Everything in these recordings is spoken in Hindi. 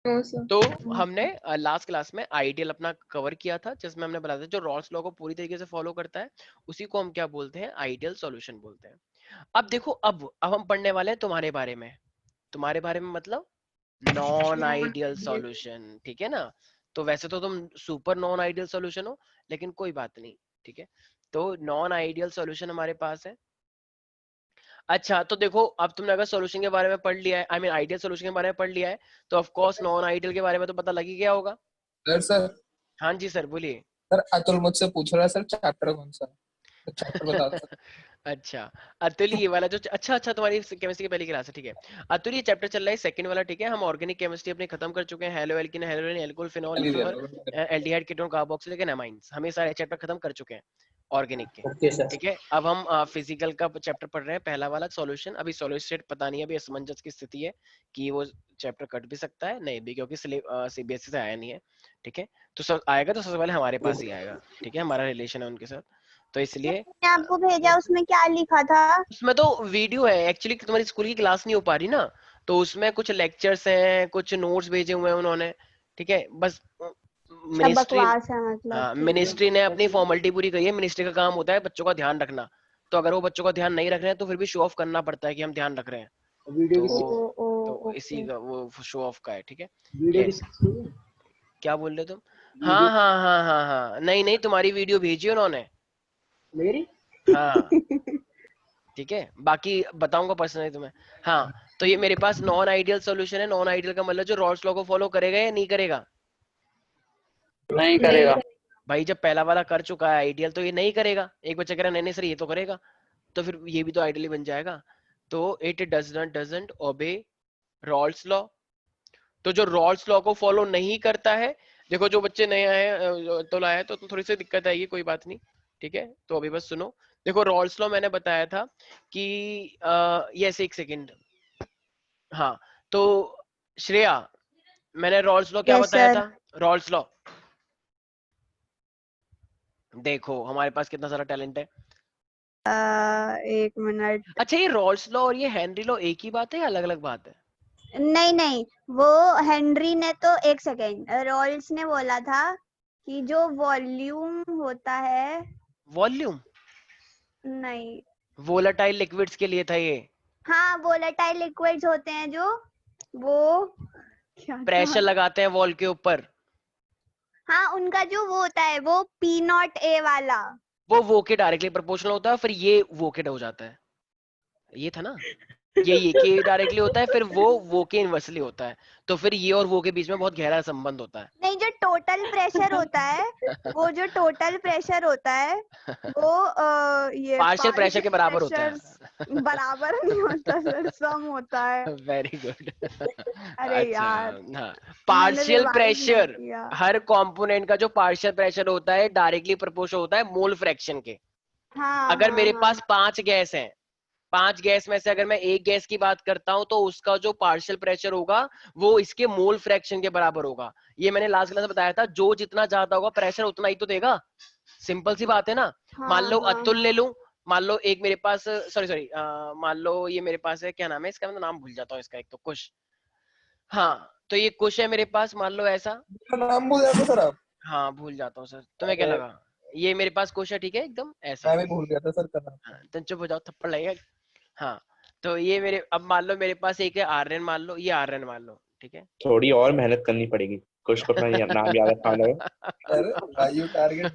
No sir. तो हमने लास्ट क्लास में आइडियल अपना कवर किया था, जिसमें हमने बताया था जो रॉल्स लॉ को पूरी तरीके से फॉलो करता है उसी को हम क्या बोलते हैं, आइडियल सॉल्यूशन बोलते हैं। अब देखो, अब हम पढ़ने वाले हैं तुम्हारे बारे में। तुम्हारे बारे में मतलब नॉन आइडियल सॉल्यूशन, ठीक है ना। तो वैसे तो तुम सुपर नॉन आइडियल सॉल्यूशन हो, लेकिन कोई बात नहीं, ठीक है। तो नॉन आइडियल सॉल्यूशन हमारे पास है। अच्छा, तो देखो, अब तुमने अगर सॉल्यूशन के बारे में पढ़ लिया है, आई मीन आइडियल सॉल्यूशन के बारे में पढ़ लिया है, तो ऑफ कोर्स नॉन आइडियल के बारे में तो पता लग ही गया होगा। सर हाँ जी सर, बोलिए। सर अतुल मुझसे पूछ रहा है सर चैप्टर कौन सा है, तो चैप्टर बता दो। अच्छा, अतुल ये वाला जो अच्छा अच्छा तुम्हारी केमिस्ट्री की पहली क्लास है, ठीक है। अतुल ये चैप्टर चल रहा है सेकंड वाला, ठीक है। हम ऑर्गेनिक केमिस्ट्री अपनी खत्म कर चुके हैं। Haloalkane, halogen, alcohol, phenol, ether, aldehyde, ketone, carboxylic and amines, हम ये सारे चैप्टर खत्म कर चुके हैं ऑर्गेनिक के, ओके सर। ठीक है। अब हम फिजिकल का चैप्टर पढ़ रहे हैं, पहला वाला सॉल्यूशन। अभी सॉल्यूशन पता नहीं, अभी असमंजस की स्थिति है कि वो चैप्टर कट भी सकता है, नहीं भी, क्योंकि सीबीएसई से आया नहीं है, ठीक है। तो सब आएगा तो सबसे पहले हमारे पास ही आएगा, ठीक है, हमारा रिलेशन है उनके साथ, तो इसलिए मैंने आपको भेजा, उसमें क्या लिखा था? उसमें तो वीडियो है एक्चुअली, तुम्हारी स्कूल की क्लास नहीं हो पा रही ना, तो उसमें कुछ लेक्चर्स हैं, कुछ नोट्स भेजे हुए हैं उन्होंने, ठीक है। बस सब मिनिस्ट्री, बकवास है मतलब, हाँ, ठीक है। मिनिस्ट्री ने अपनी फॉर्मेलिटी पूरी करी है। मिनिस्ट्री का काम होता है बच्चों का ध्यान रखना, तो अगर वो बच्चों का ध्यान नहीं रख रहे हैं तो फिर भी शो ऑफ करना पड़ता है कि हम ध्यान रख रहे हैं, वीडियो भी ओ ओ तो इसी ओके। का वो शो ऑफ का है, ठीक है। वीडियो भी Yes. क्या बोल रहे तुम? हाँ हाँ हाँ हाँ हाँ, नहीं नहीं, तुम्हारी वीडियो भेजी उन्होंने, मेरी। हाँ, ठीक है, बाकी बताऊंगा पर्सनली तुम्हें। हाँ, तो ये मेरे पास नॉन आइडियल सॉल्यूशन है। नॉन आइडियल का मतलब जो रॉल्स लॉ को फॉलो करेगा या नहीं करेगा। नहीं करेगा। भाई जब पहला वाला कर चुका है आइडियल, तो ये नहीं करेगा। एक बच्चा कह रहा है नहीं नहीं सर ये तो करेगा, तो फिर ये भी तो आइडियली बन जाएगा। तो इट डजंट ओबे रॉल्स लॉ। तो जो रॉल्स लॉ को फॉलो नहीं करता है, देखो जो बच्चे नए आए हैं, तो लाए तो थोड़ी सी दिक्कत आएगी, कोई बात नहीं, ठीक है। तो अभी बस सुनो, देखो रॉल्स लॉ मैंने बताया था कि यस, एक सेकंड, हाँ। तो श्रेया, मैंने रॉल्स लॉ क्या यस बताया सर। था? रॉल्स लॉ, देखो हमारे पास कितना सारा टैलेंट है। एक मिनट। अच्छा, ये रॉल्स लॉ और ये हेनरी लॉ एक ही बात है या अलग अलग बात है? नहीं नहीं, वो हेनरी ने तो, एक सेकेंड, रॉल्स ने बोला था कि जो वॉल्यूम होता है, वॉल्यूम नहीं, वोलेटाइल लिक्विड्स के लिए था ये। हाँ वोलेटाइल लिक्विड्स होते हैं जो, वो क्या प्रेशर था? लगाते हैं वॉल के ऊपर, हाँ उनका जो वो होता है, वो पी नॉट ए वाला। वो के डायरेक्टली प्रोपोर्शनल होता है, फिर ये वो के हो जाता है, ये था ना। ये के डायरेक्टली होता है, फिर वो के इनवर्सली होता है, तो फिर ये और वो के बीच में बहुत गहरा संबंध होता है। नहीं, जो टोटल प्रेशर होता है, वो जो टोटल प्रेशर होता है, वो ये पार्शियल प्रेशर के पार्शियल बराबर होता प्रेशर बराबर नहीं होता सर, सम होता है। है। Very good. अरे अच्छा, यार, हाँ, मैंने पार्शियल रिवाइज नहीं प्रेशर, किया। हर कंपोनेंट का जो पार्शियल प्रेशर होता है डायरेक्टली प्रोपोर्शनल होता है मोल फ्रैक्शन के। हाँ अगर हाँ मेरे हाँ। पास 5 गैस हैं, 5 गैस में से अगर मैं एक गैस की बात करता हूं, तो उसका जो पार्शियल प्रेशर होगा वो इसके मोल फ्रैक्शन के बराबर होगा। ये मैंने लास्ट क्लास में बताया था, जो जितना ज्यादा होगा प्रेशर उतना ही तो देगा। सिंपल सी बात है ना। मान हाँ लो हाँ अतुल ले हाँ। लूं, मान लो एक मेरे पास, सॉरी सॉरी, मान लो ये मेरे पास है, क्या नाम है इसका, मैं नाम भूल जाता हूँ इसका, एक तो कुश, हाँ, तो ये कुश है मेरे पास, मान लो ऐसा। नाम भूल जाते सर आप। हाँ भूल जाता हूँ सर, तुम्हें क्या अरे लगा? ये मेरे पास कुश है, ठीक है, एकदम ऐसा। मैं भी भूल गया था सर का नाम। हाँ, तुम चुप हो जाओ, थप्पड़ लगेगा। हाँ, तो ये मेरे, अब मान लो मेरे पास एक है आर्यन, मान लो ये आर्यन मान लो, ठीक है। थोड़ी और मेहनत करनी पड़ेगी, कुछ को अपना नाम याद रखना होगा। अरे वायु टारगेट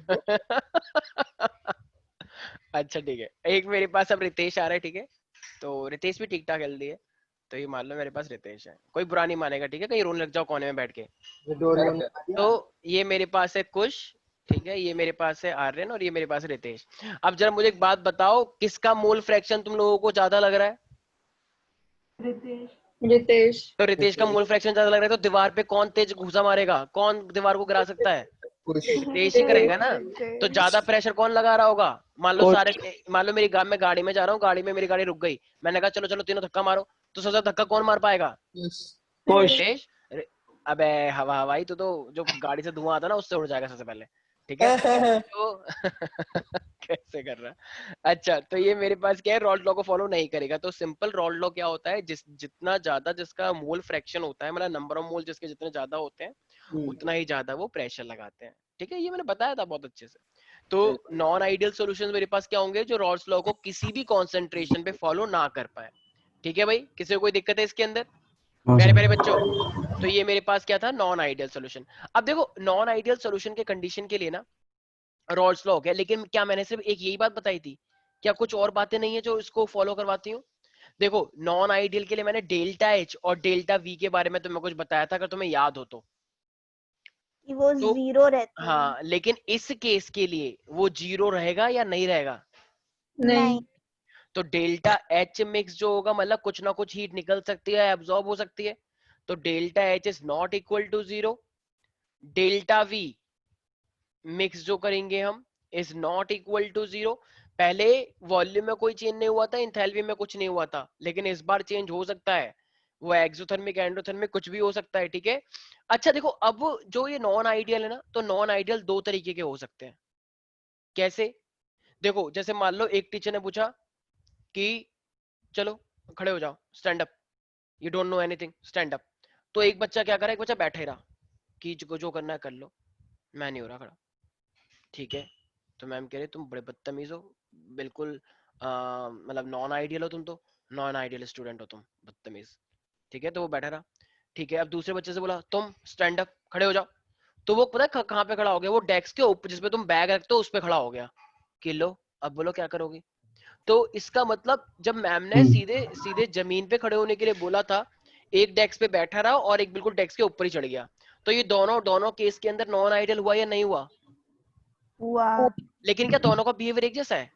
अच्छा ठीक है, एक मेरे पास अब रितेश आ रहा है, ठीक है। तो रितेश भी ठीक ठाक हेल्दी है, तो ये मान लो मेरे पास रितेश है, कोई बुरा नहीं मानेगा, ठीक है, कहीं रोने लग जाओ कोने में बैठ के। तो ये मेरे पास है कुश, ठीक है, ये मेरे पास है आर्यन, और ये मेरे पास है रितेश। अब जरा मुझे एक बात बताओ, किसका मोल फ्रैक्शन तुम लोगों को ज्यादा लग रहा है? रितेश। तो रितेश का मोल फ्रैक्शन ज्यादा लग रहा है, तो दीवार पे कौन तेज घुसा मारेगा, कौन दीवार को गिरा सकता है? रितेश ही करेगा ना। तो ज्यादा प्रेशर कौन लगा रहा होगा? मान लो मेरी मैं गाड़ी में जा रहा हूँ, गाड़ी में मेरी गाड़ी रुक गई, मैंने कहा चलो चलो तीनों धक्का मारो, तो सबसे ज्यादा धक्का कौन मार पाएगा? खुश। रितेश। अबे हवाई तो जो गाड़ी से धुआं आता है ना, उससे उड़ जाएगा सबसे पहले, ठीक है। तो कैसे कर रहा। अच्छा, तो ये मेरे पास क्या है, रॉल्स लॉ को फॉलो नहीं करेगा। तो सिंपल रॉल्स लॉ क्या होता है, जितना ज्यादा जिसका मोल फ्रैक्शन होता है, मतलब नंबर ऑफ मोल जिसके जितने ज्यादा होते हैं उतना ही ज्यादा वो प्रेशर लगाते हैं। ठीक है, ये मैंने बताया था बहुत अच्छे से। तो नॉन आइडियल सॉल्यूशंस मेरे पास क्या होंगे, जो रॉल्स लॉ को किसी भी कॉन्सेंट्रेशन पे फॉलो ना कर पाए। ठीक है भाई, किसी को कोई दिक्कत है इसके अंदर प्यारे प्यारे बच्चों? तो ये मेरे पास क्या था, नॉन आइडियल सॉल्यूशन। अब देखो नॉन आइडियल सॉल्यूशन के कंडीशन के लिए ना रॉल्स लॉ हो गया, लेकिन क्या मैंने सिर्फ एक यही बात बताई थी? क्या कुछ और बातें नहीं है जो इसको फॉलो करवाती हूँ? देखो नॉन आइडियल के लिए मैंने डेल्टा एच और डेल्टा वी के बारे में तुम्हें कुछ बताया था, अगर तुम्हें याद हो कि वो तो। जीरो रहती है। हाँ, लेकिन इस केस के लिए वो जीरो रहेगा या नहीं रहेगा? नहीं। तो डेल्टा एच मिक्स जो होगा, मतलब कुछ ना कुछ हीट निकल सकती है, एब्जॉर्ब हो सकती है। तो delta H is not equal to zero. Delta V mix जो करेंगे हम is not equal to zero. पहले वॉल्यूम में कोई चेंज नहीं हुआ था, इंथैल्पी में कुछ नहीं हुआ था, लेकिन इस बार चेंज हो सकता है। वो एक्सोथर्मिक एंडोथर्मिक कुछ भी हो सकता है। ठीक है। अच्छा देखो, अब जो ये नॉन आइडियल है ना, तो नॉन आइडियल दो तरीके के हो सकते हैं। कैसे? देखो जैसे मान लो एक टीचर ने पूछा कि चलो खड़े हो जाओ, stand up, you don't know anything, stand up. तो एक बच्चा क्या करा, एक बच्चा बैठा ही रहा कि जो करना है कर लो, मैं नहीं हो रहा खड़ा। ठीक है, तो मैम कह रहे तुम बड़े बदतमीज हो, बिल्कुल मतलब नॉन आइडियल हो, तुम तो नॉन आइडियल स्टूडेंट हो तुम, बदतमीज। ठीक है, तो वो बैठा रहा। ठीक है, अब दूसरे बच्चे से बोला तुम स्टैंड अप, खड़े हो जाओ। तो वो पता है कहाँ पे खड़ा हो गया, वो डेस्क के ऊपर जिसपे तुम बैग रखते हो उस पे खड़ा हो गया कि लो अब बोलो क्या करोगी। तो इसका मतलब जब मैम ने सीधे सीधे जमीन पे खड़े होने के लिए बोला था, एक डेस्क पे बैठा रहा और एक बिल्कुल डेस्क के ऊपर ही चढ़ गया। तो ये दोनों दोनों केस के अंदर नॉन आइडियल हुआ या नहीं हुआ? हुआ। लेकिन क्या दोनों का बिहेवियर एक जैसा है?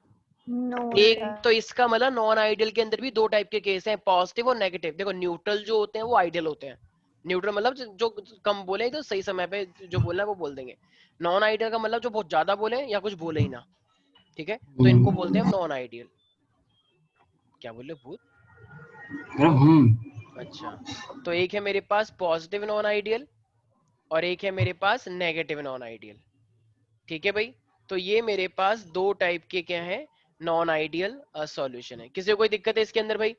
नो एक सर। तो इसका मतलब नॉन आइडियल के अंदर भी दो टाइप के केस हैं, पॉजिटिव और नेगेटिव। देखो न्यूट्रल जो होते हैं वो आइडियल होते हैं। न्यूट्रल मतलब जो कम बोले तो सही समय पे जो बोलना है वो बोल देंगे। नॉन आइडियल का मतलब जो बहुत ज्यादा बोले या कुछ बोले ही ना। ठीक है, तो इनको बोलते हैं हम नॉन आइडियल। क्या बोले भूत? अच्छा, तो एक है मेरे पास पॉजिटिव नॉन आइडियल और एक है मेरे पास नेगेटिव नॉन आइडियल। ठीक है भाई, तो ये मेरे पास दो टाइप के क्या है, नॉन आइडियल सॉल्यूशन है। किसी को कोई दिक्कत है इसके अंदर भाई?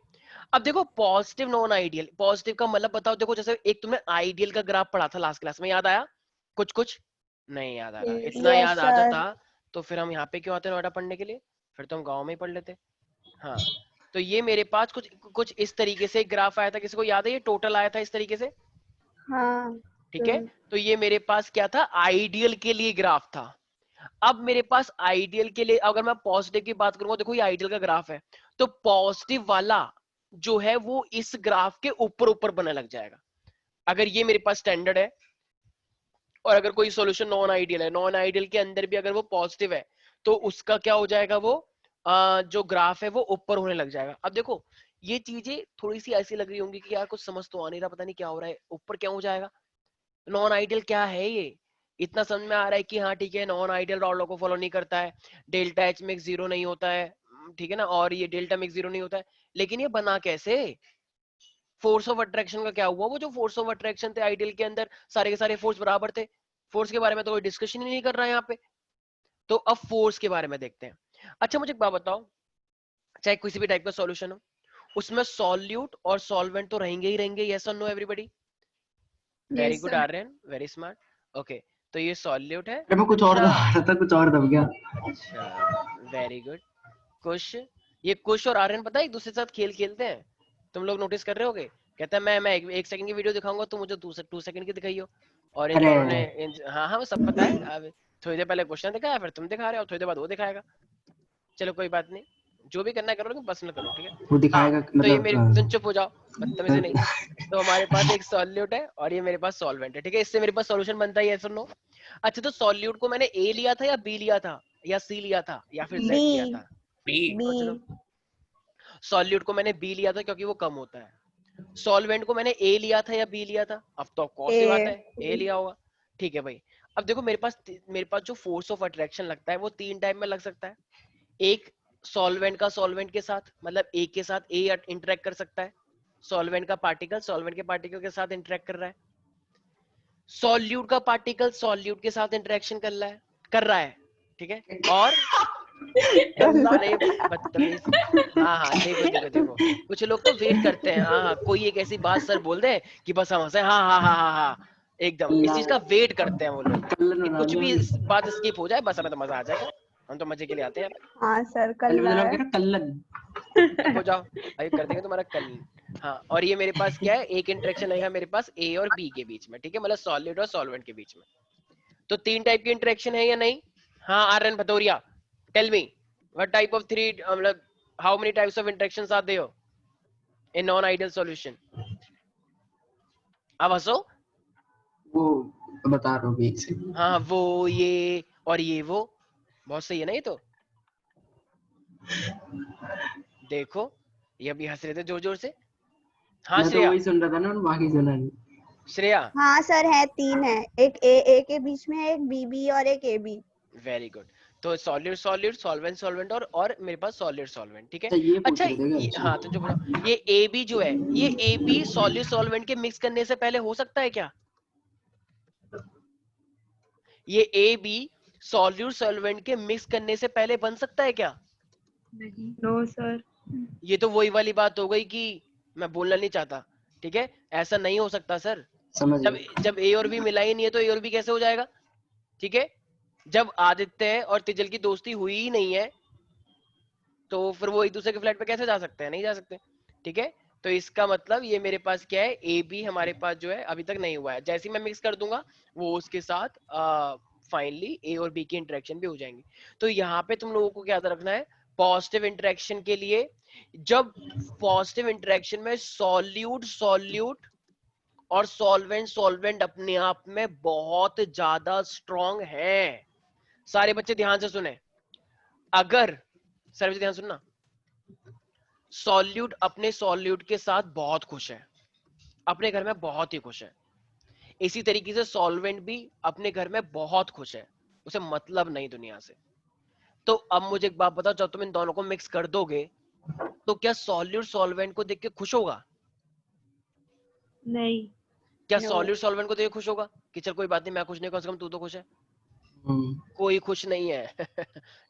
अब देखो पॉजिटिव नॉन आइडियल, पॉजिटिव का मतलब बताओ। देखो जैसे एक तुमने आइडियल का ग्राफ पढ़ा था लास्ट क्लास में, याद आया? कुछ कुछ नहीं याद आ रहा? इतना यस याद आ सर। जाता तो फिर हम यहाँ पे क्यों आते नोएडा पढ़ने के लिए? फिर तो हम गाँव में ही पढ़ लेते। हाँ, तो ये मेरे पास कुछ कुछ इस तरीके से ग्राफ आया था, किसी को याद है? ये टोटल आया था इस तरीके से। हाँ। ठीक है, तो ये मेरे पास क्या था, आइडियल के लिए ग्राफ था। अब मेरे पास आइडियल के लिए अगर मैं पॉजिटिव की बात करूंगा, देखो ये आइडियल का ग्राफ है, तो पॉजिटिव वाला जो है वो इस ग्राफ के ऊपर ऊपर बनने लग जाएगा। अगर ये मेरे पास स्टैंडर्ड है और अगर कोई सॉल्यूशन नॉन आइडियल है, नॉन आइडियल के अंदर भी अगर वो पॉजिटिव है, तो उसका क्या हो जाएगा, वो जो ग्राफ है वो ऊपर होने लग जाएगा। अब देखो ये चीजें थोड़ी सी ऐसी लग रही होंगी कि यार कुछ समझ तो आ नहीं रहा, पता नहीं क्या हो रहा है, ऊपर क्या हो जाएगा, नॉन आइडियल क्या है ये? इतना समझ में आ रहा है कि हाँ ठीक है, नॉन आइडियल रॉल्स लॉ को फॉलो नहीं करता है, डेल्टा एच मिक्स जीरो नहीं होता है, ठीक है ना, और ये डेल्टा मिक्स जीरो नहीं होता है। लेकिन ये बना कैसे? फोर्स ऑफ अट्रैक्शन का क्या हुआ? वो जो फोर्स ऑफ अट्रैक्शन थे आइडियल के अंदर, सारे के सारे फोर्स बराबर थे, फोर्स के बारे में तो कोई डिस्कशन ही नहीं कर रहा है यहाँ पे। तो अब फोर्स के बारे में देखते हैं। अच्छा मुझे एक बात बताओ, चाहे किसी भी टाइप का सॉल्यूशन हो, उसमें सॉल्यूट और सॉल्वेंट तो रहेंगे ही रहेंगे, यस और no everybody? Very good Aryan, very smart. Okay, तो ये सॉल्यूट है। मैं कुछ और दबा रहा था, कुछ और दब गया। अच्छा, वेरी गुड। कुश, ये कुश और आर्यन पता है एक दूसरे के साथ खेल खेलते हैं, तुम लोग नोटिस कर रहे होगे। कहता है मैं एक सेकंड की वीडियो दिखाऊंगा, तुम मुझे 2 सेकंड की दिखाइयो। और इन अरे दोनों ने हाँ हाँ सब पता है। अब थोड़ी देर पहले क्वेश्चन दिखाया, फिर तुम दिखा रहे हो, थोड़ी देर बाद वो दिखाएगा। चलो कोई बात नहीं, जो भी करना है करो, लेकिन पर्सनल करो, ठीक है? वो हाँ, दिखाएगा तो ये मतलब मेरे, तुम चुप हो जाओ, बदतमीजी नहीं। तो हमारे पास एक सॉल्यूट है और ये मेरे पास सॉल्वेंट है, ठीक है? इससे मेरे पास सॉल्यूशन बनता है, यस और नो? अच्छा, तो सॉल्यूट को मैंने ए लिया था या बी लिया था या सी लिया था या फिर जेड लिया बी। था? बी। सोच लो। बी। सॉल्यूट को मैंने बी लिया था क्योंकि वो कम होता है। सॉल्वेंट को मैंने ए लिया था या बी लिया था? अब तो कौन सी बात ए। है, ए लिया होगा। ठीक है भाई, अब देखो मेरे पास जो फोर्स ऑफ अट्रैक्शन लगता है वो तीन टाइप में लग सकता है। एक, सॉल्वेंट का सॉल्वेंट के साथ, मतलब ए के साथ ए इंटरेक्ट कर सकता है, सॉल्वेंट का पार्टिकल सॉल्वेंट के पार्टिकल के साथ इंटरेक्ट कर रहा है, सॉल्यूट का पार्टिकल सॉल्यूट के साथ इंटरेक्शन कर रहा है, ठीक है? और नहीं बदतमीज। हाँ देखो देखो देखो, कुछ लोग तो वेट करते हैं, हाँ कोई एक ऐसी बात सर बोल दे कि बस हम हंसे, हाँ एकदम इस चीज का वेट करते हैं वो लोग कल्लन कि बना कुछ लिया भी अभी। बात स्किप हो जाए, बस हमें तो मजा आ जाएगा, हम तो मजे के लिए आते हैं। हाँ सर कल कल्ला मतलब है। कह रहा कल्लन। चुप हो जाओ, अभी कर देंगे तुम्हारा कल। हाँ, और ये मेरे पास क्या है, एक इंटरेक्शन रहेगा मेरे पास ए और बी के बीच में, ठीक है, मतलब सॉलिड और सॉल्वेंट के बीच में। तो 3 टाइप की इंटरेक्शन है या नहीं? हाँ Aryan Bhadauria, tell me what type of 3, मतलब how many types of interactions are there in non ideal solution? अब हंसो। वो बता रहा हूँ एक सेकंड। हाँ वो ये और ये वो, बहुत सही है ना ये तो। देखो ये अभी हंस रहे थे जोर जोर से। हाँ मैं तो श्रेया, वही सुन रहा था ना, बाकी सुना नहीं। श्रेया हाँ सर है, 3 है, एक ए के बीच में है, एक बी और एक ए बी। Very good. तो सॉलिड सॉलिड, सॉल्वेंट सॉल्वेंट, और मेरे पास सॉलिड सॉल्वेंट, ठीक है। अच्छा ये पूछ अच्छा रहे थे क्या? हाँ तुम जो बोलो, ये ए बी जो है, ये ए बी सॉलिड सॉल्वेंट के मिक्स करने से पहले हो सकता है क्या? ये ए बी सॉल्यूट सॉल्वेंट के मिक्स करने से पहले बन सकता है क्या? No sir. ये तो वही वाली बात हो गई कि मैं बोलना नहीं चाहता, ठीक है, ऐसा नहीं हो सकता सर। समझ जब गया। जब ए और बी मिला ही नहीं है तो ए और बी कैसे हो जाएगा? ठीक है, जब आदित्य और तिजल की दोस्ती हुई ही नहीं है तो फिर वो एक दूसरे के फ्लैट पे कैसे जा सकते हैं? नहीं जा सकते, ठीक है। तो इसका मतलब ये मेरे पास क्या है, ए बी हमारे पास जो है अभी तक नहीं हुआ है, जैसे ही मैं मिक्स कर दूंगा वो उसके साथ फाइनली ए और बी की इंटरेक्शन भी हो जाएंगी। तो यहाँ पे तुम लोगों को क्या याद रखना है, पॉजिटिव इंटरेक्शन के लिए, जब पॉजिटिव इंटरेक्शन में सॉल्यूट सॉल्यूट और सॉल्वेंट सॉल्वेंट अपने आप में बहुत ज्यादा स्ट्रॉन्ग है। सारे बच्चे ध्यान से सुने, अगर सारे बच्चे ध्यान सुनना, सॉल्यूट अपने सॉल्यूट के साथ बहुत खुश है, अपने घर में बहुत ही खुश है, इसी तरीके से सॉल्वेंट भी अपने घर में बहुत खुश है, उसे मतलब नहीं दुनिया से। तो अब मुझे एक बात बताओ, जब तुम इन दोनों को मिक्स कर दोगे तो क्या सॉल्यूट सॉल्वेंट को देख के खुश होगा? नहीं। क्या No. सॉल्यूट सॉल्वेंट को देख के खुश होगा कि चल कोई बात नहीं, मैं खुश नहीं, कम से कम तू तो खुश है? कोई खुश नहीं है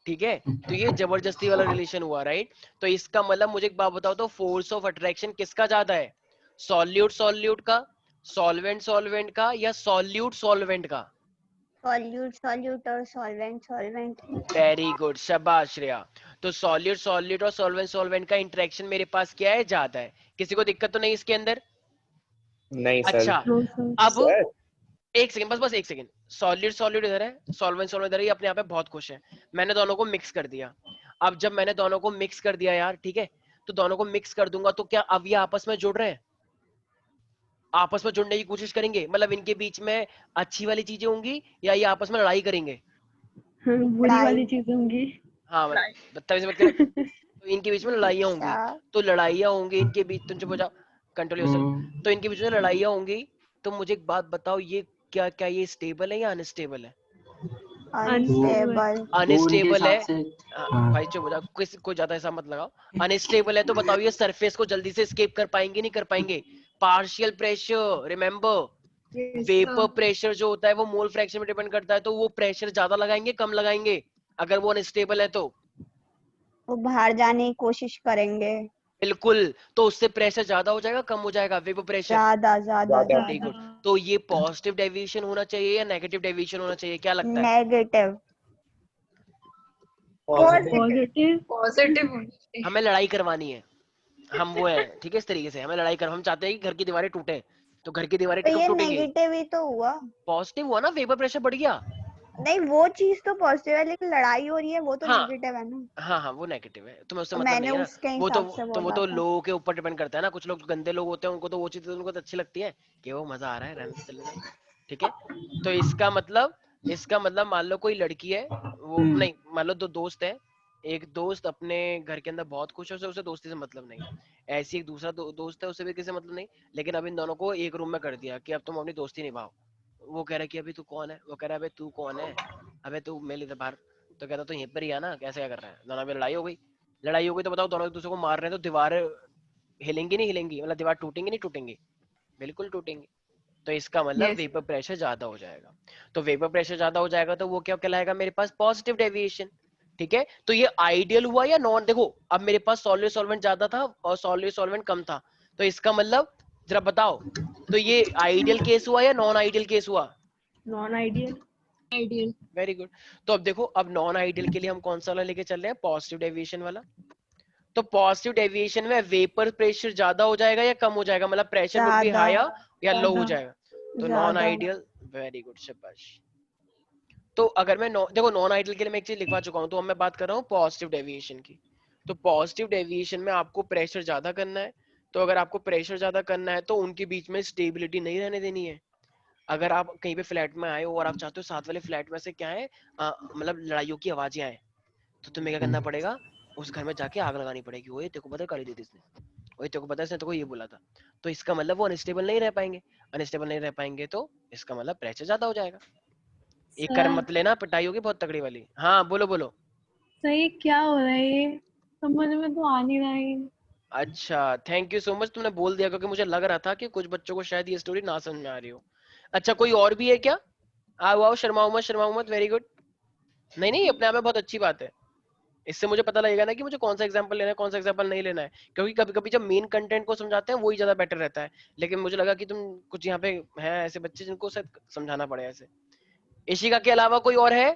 ठीक है, तो ये जबरदस्ती वाला रिलेशन हुआ, राइट। तो इसका मतलब मुझे एक बात बताओ, तो फोर्स ऑफ अट्रैक्शन किसका ज्यादा है, सॉल्यूट सॉल्यूट का, सॉल्वेंट सॉल्वेंट का, या सॉल्यूट सॉल्वेंट का? सॉल्यूट सॉल्यूट और सॉल्वेंट सॉल्वेंट। वेरी गुड, शाबाश श्रेया। तो सॉल्यूट सॉल्यूट और सॉल्वेंट सॉल्वेंट का इंटरेक्शन मेरे पास क्या है, ज्यादा है। किसी को दिक्कत तो नहीं इसके अंदर? नहीं सर। अच्छा, नो सर। अब सर एक सेकंड, बस एक सेकंड, सॉलिड सॉलिड इधर है, सॉल्वेंट सॉल्वेंट इधर है, ये अपने आप में बहुत खुश है, मैंने दोनों को मिक्स कर दिया। अब जब मैंने दोनों को मिक्स कर दिया यार, ठीक है, तो दोनों को मिक्स कर दूंगा तो क्या अब ये आपस में जुड़ रहे हैं? आपस में जुड़ने की कोशिश करेंगे, मतलब इनके बीच में अच्छी वाली चीजें होंगी या ये आपस में लड़ाई करेंगे? बुरी वाली चीजें होंगी। हाँ बदतमीजी मत करो। तो इनके बीच में लड़ाइयाँ होंगी, अच्छा तो लड़ाइयाँ होंगी इनके बीच, तुम चुप हो जाओ, कंट्रोल योरसेल्फ। तो इनके बीच में लड़ाइयाँ होंगी, तो मुझे एक बात बताओ, ये क्या क्या ये स्टेबल है या अनस्टेबल है? अनस्टेबल। अनस्टेबल है। हाँ। भाई चुप हो जाओ, किसी को ज्यादा ऐसा मत लगाओ। अनस्टेबल है तो बताओ ये सरफेस को जल्दी से एस्केप कर पाएंगे नहीं कर पाएंगे? Partial pressure, remember, vapour pressure जो होता है वो मोल फ्रैक्शन में डिपेंड करता है, तो वो प्रेशर ज्यादा लगाएंगे कम लगाएंगे अगर वो अनस्टेबल है तो? वो बाहर जाने की कोशिश करेंगे। बिल्कुल, तो उससे प्रेशर ज्यादा हो जाएगा कम हो जाएगा, वेपर प्रेशर? ज्यादा ज्यादा वेरी गुड। तो ये पॉजिटिव डेविएशन होना चाहिए या नेगेटिव डेविएशन होना चाहिए, क्या लगता है? नेगेटिव। पॉजिटिव। पॉजिटिव। हमें लड़ाई करवानी है, हम वो है, ठीक है, इस तरीके से हमें लड़ाई कर, हम चाहते हैं कि घर की दीवारें टूटे, तो घर की दीवारें तो ये टूटेंगी। नेगेटिव ही तो हुआ। पॉजिटिव हुआ ना, वेपर प्रेशर बढ़ गया। नहीं वो चीज तो पॉजिटिव है, लेकिन लड़ाई हो रही है वो तो हाँ नेगेटिव है ना। हाँ वो नेगेटिव है, तुम्हें उससे तो मतलब मैंने नहीं है ना। उसके वो तो हिसाब से वो बोला तो था। लोगों के ऊपर डिपेंड करता है ना, कुछ लोग गंदे लोग होते हैं, उनको तो वो चीजें उनको तो अच्छी लगती है कि वो मजा आ रहा है, रहने दो, चले जाओ, ठीक है। तो इसका मतलब मान लो कोई लड़की है, वो नहीं, मान लो 2 दोस्त है, एक दोस्त अपने घर के अंदर बहुत खुश है, उसे दोस्ती से मतलब नहीं, ऐसी एक दूसरा दोस्त है, उसे भी किसी से मतलब नहीं, लेकिन अब इन दोनों को एक रूम में कर दिया कि अब तुम अपनी दोस्ती निभाओ। वो कह रहा है कि अभी तू कौन है, वो कह रहा है अबे तू कौन है, अबे तू मिल इधर बाहर, तो कहता तो यहीं पर ही है ना, कैसे क्या कर रहा है, दोनों में लड़ाई हो गई। लड़ाई हो गई तो बताओ, दोनों एक दूसरे को मार रहे हैं, तो दीवारें हिलेंगी नहीं हिलेंगी, मतलब दीवार टूटेंगी नहीं टूटेंगी? बिल्कुल टूटेंगी। तो इसका मतलब वेपर प्रेशर ज्यादा हो जाएगा, तो वेपर प्रेशर ज्यादा हो जाएगा तो वो क्या कहलाएगा मेरे पास, पॉजिटिव डेविएशन, ठीक है, तो ये आइडियल हुआ या नॉन? देखो अब मेरे पास सॉलिड सॉल्वेंट ज्यादा था और सॉलिड सॉल्वेंट कम था, तो इसका मतलब जरा बताओ, तो ये आइडियल केस हुआ या नॉन आइडियल केस हुआ? Non ideal. Ideal. Very good. तो अब देखो, अब नॉन आइडियल के लिए हम कौन सा वाला लेके चल रहे हैं? पॉजिटिव डेविएशन वाला। तो पॉजिटिव डेविएशन में वेपर प्रेशर ज्यादा हो जाएगा या कम हो जाएगा? मतलब प्रेशर वुड बी ज्यादा। हायर या लो हो ज्यादा। जाएगा? तो ज्यादा। Non ideal. वेरी गुड, शाबाश। तो अगर मैं देखो नॉन आइडियल के लिए मैं एक चीज लिखवा चुका हूं, तो अब मैं बात कर रहा हूँ पॉजिटिव डेविएशन की। तो पॉजिटिव डेविएशन में आपको प्रेशर ज्यादा करना है। तो अगर आपको प्रेशर ज्यादा करना है तो उनके बीच में स्टेबिलिटी नहीं रहने देनी है। अगर आप कहीं पे फ्लैट में आए हो और आप चाहते हो साथ वाले फ्लैट में से क्या है, मतलब लड़ाइयों की आवाजें आए, तो तुम्हें क्या करना पड़ेगा? उस घर में जाके आग लगानी पड़ेगी। ओए तेरे को पता है गाली दी थी इसने, ओए तेरे को पता है इसने तेरे को ये बोला था। तो इसका मतलब वो अनस्टेबल नहीं रह पाएंगे। अनस्टेबल नहीं रह पाएंगे तो इसका मतलब प्रेशर ज्यादा हो जाएगा। एक कर मत लेना, पिटाई होगी बहुत तगड़ी वाली। हाँ बोलो बोलो। सही क्या हो रहा है ये, समझ में तो आ नहीं रहा है। अच्छा, थैंक यू सो मच, तुमने बोल दिया, क्योंकि मुझे लग रहा था कि कुछ बच्चों को शायद ये स्टोरी ना समझ में आ रही हो। अच्छा, कोई और भी है क्या? आओ आओ, शर्माओ मत, शर्माओ मत। Very good. नहीं नहीं, अपने आप में बहुत अच्छी बात है। इससे मुझे पता लगेगा ना कि मुझे कौन सा एग्जांपल लेना है, कौन सा एग्जांपल नहीं लेना है, क्योंकि कभी कभी जब मेन कंटेंट को समझाते हैं वही ज्यादा बेटर रहता है। लेकिन मुझे लगा कि तुम कुछ यहाँ पे हैं ऐसे बच्चे जिनको शायद समझाना पड़े ऐसे। इशिका के अलावा कोई और है?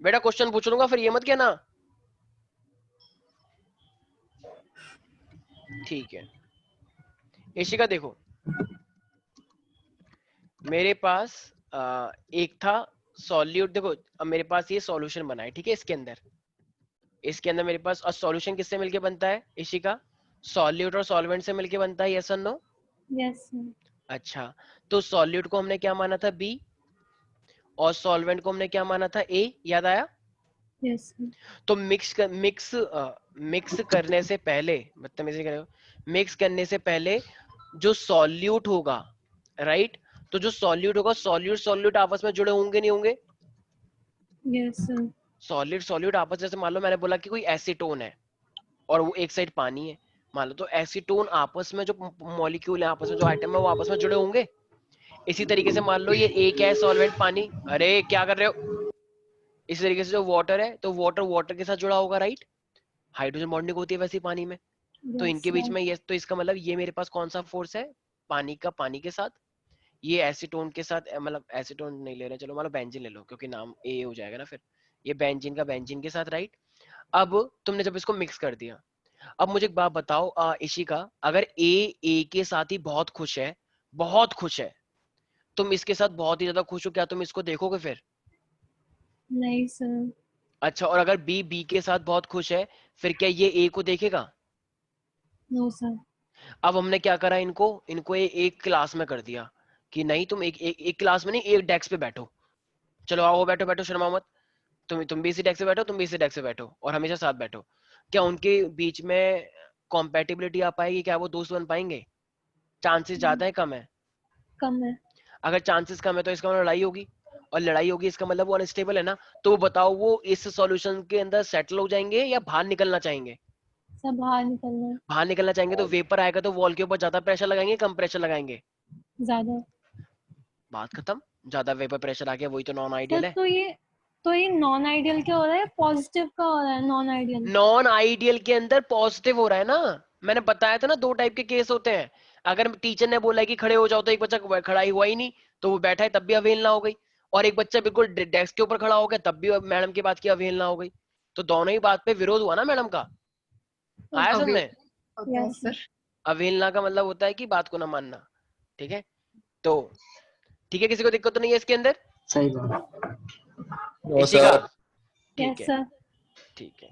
बेटा क्वेश्चन पूछ लूंगा, फिर ये मत कहना। ठीक है इशिका, देखो मेरे पास एक था सॉल्यूट। देखो अब मेरे पास ये सॉल्यूशन बना है, ठीक है। इसके अंदर मेरे पास, और सॉल्यूशन किससे मिलके बनता है इशिका? सॉल्यूट और सॉल्वेंट से मिलके बनता है, यस और नो? यस। अच्छा, तो सॉल्यूट को हमने क्या माना था? बी। और सॉल्वेंट को हमने क्या माना था? ए। याद आया? यस। तो मिक्स करने से पहले, बदतमीजी कर रहे हो, मिक्स करने से पहले जो सॉल्यूट होगा, राइट, तो जो सॉल्यूट होगा, सॉल्यूट आपस में जुड़े होंगे नहीं होंगे? यस। सॉल्यूट आपस, जैसे मान लो मैंने बोला कि कोई एसीटोन है और वो एक साइड पानी है, मान लो, तो एसीटोन आपस में जो मॉलिक्यूल है, आपस में जो आइटम है, वो आपस में जुड़े होंगे। इसी तरीके से मान लो ये एक है सॉल्वेंट पानी, अरे क्या कर रहे हो? इसी तरीके से जो वाटर है, तो वाटर के साथ जुड़ा होगा, राइट? हाइड्रोजन बॉन्डिंग होती है वैसे पानी में। तो इनके बीच में ये, तो इसका मतलब ये मेरे पास कौन सा फोर्स है? पानी का पानी के साथ, ये एसीटोन के साथ, मतलब एसीटोन नहीं ले रहे, चलो मान लो बेंजीन ले लो, क्योंकि नाम ए हो जाएगा ना फिर। ये बेंजीन का बेंजीन के साथ, राइट? अब तुमने जब इसको मिक्स कर दिया, अब मुझे एक बात बताओ इशिका, अगर ए के साथ ही बहुत खुश है, तुम इसके साथ बहुत ही ज्यादा खुश हो, क्या तुम इसको देखोगे फिर? नहीं सर। अच्छा, और अगर बी के साथ बहुत खुश है, फिर क्या ये ए को देखेगा? No sir. अब हमने क्या करा, इनको एक क्लास में कर दिया कि नहीं, तुम एक क्लास में नहीं, एक डेस्क पे बैठो। चलो आओ, बैठो बैठो, शर्माओ मत। तुम भी इसी डेस्क पे बैठो, तुम भी इसी डेस्क पे बैठो, और हमेशा साथ बैठो। क्या उनके बीच में कॉम्पेटिबिलिटी आ पाएगी? क्या वो दोस्त बन पाएंगे? चांसेस ज्यादा है, कम है? कम है। अगर चांसेस कम है तो इसका मतलब लड़ाई होगी, और लड़ाई होगी इसका मतलब वो अनस्टेबल है ना। तो बताओ, वो इस सॉल्यूशन के अंदर सेटल हो जाएंगे या बाहर निकलना चाहेंगे? सब बाहर निकलना है। बाहर निकलना चाहेंगे, तो वेपर आएगा तो वॉल के ऊपर ज्यादा प्रेशर लगाएंगे, कम प्रेशर लगाएंगे? ज्यादा। बात खत्म। ज्यादा वेपर प्रेशर आ गया, वही तो नॉन सर आइडियल है। तो ये नॉन आइडियल क्या हो रहा है, पॉजिटिव का हो रहा है नॉन आइडियल? नॉन आइडियल के अंदर पॉजिटिव हो रहा है ना। मैंने बताया था ना, दो टाइप के केस होते हैं। अगर टीचर ने बोला कि खड़े हो जाओ, तो एक बच्चा खड़ा ही हुआ ही नहीं, तो वो बैठा है, तब भी अवहेलना हो गई। और एक बच्चा बिल्कुल डेस्क के ऊपर खड़ा हो गया, तब भी मैडम की बात की अवहेलना हो गई। तो दोनों ही बात पे विरोध हुआ ना मैडम का। आया समझ में? Yes sir. अवहेलना का मतलब होता है कि बात को ना मानना, ठीक है? तो ठीक है, किसी को दिक्कत तो नहीं है इसके अंदर? सही बात। इशिका, यस ठीक है, सर। ठीक है।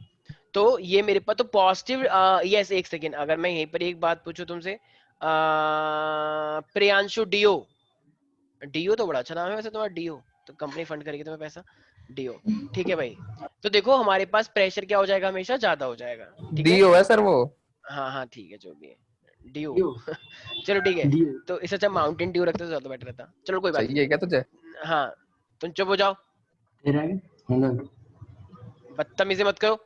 तो ये मेरे पास तो पॉजिटिव, यस, एक सेकेंड, अगर मैं यहीं पर एक बात पूछूं तुमसे, प्रियांशु, डीओ तो बड़ा अच्छा नाम है वैसे तुम्हारा, डीओ तो कंपनी फंड करेगी तुम्हें पैसा, डीओ, ठीक है भाई। तो देखो हमारे पास प्रेशर क्या हो जाएगा? हमेशा ज्यादा हो जाएगा, ठीक है? डीओ है सर वो। हाँ हाँ ठीक है, जो भी है, डीओ। डियो चलो ठीक है, डियो तो इससे अच्छा माउंटेन ड्यू रखते तो ज्यादा बेटर रहता। चलो कोई बात सही है क्या तुझे? नहीं। हाँ, तुम चुप हो जाओ, तेरा है बदतमीजी मत करो।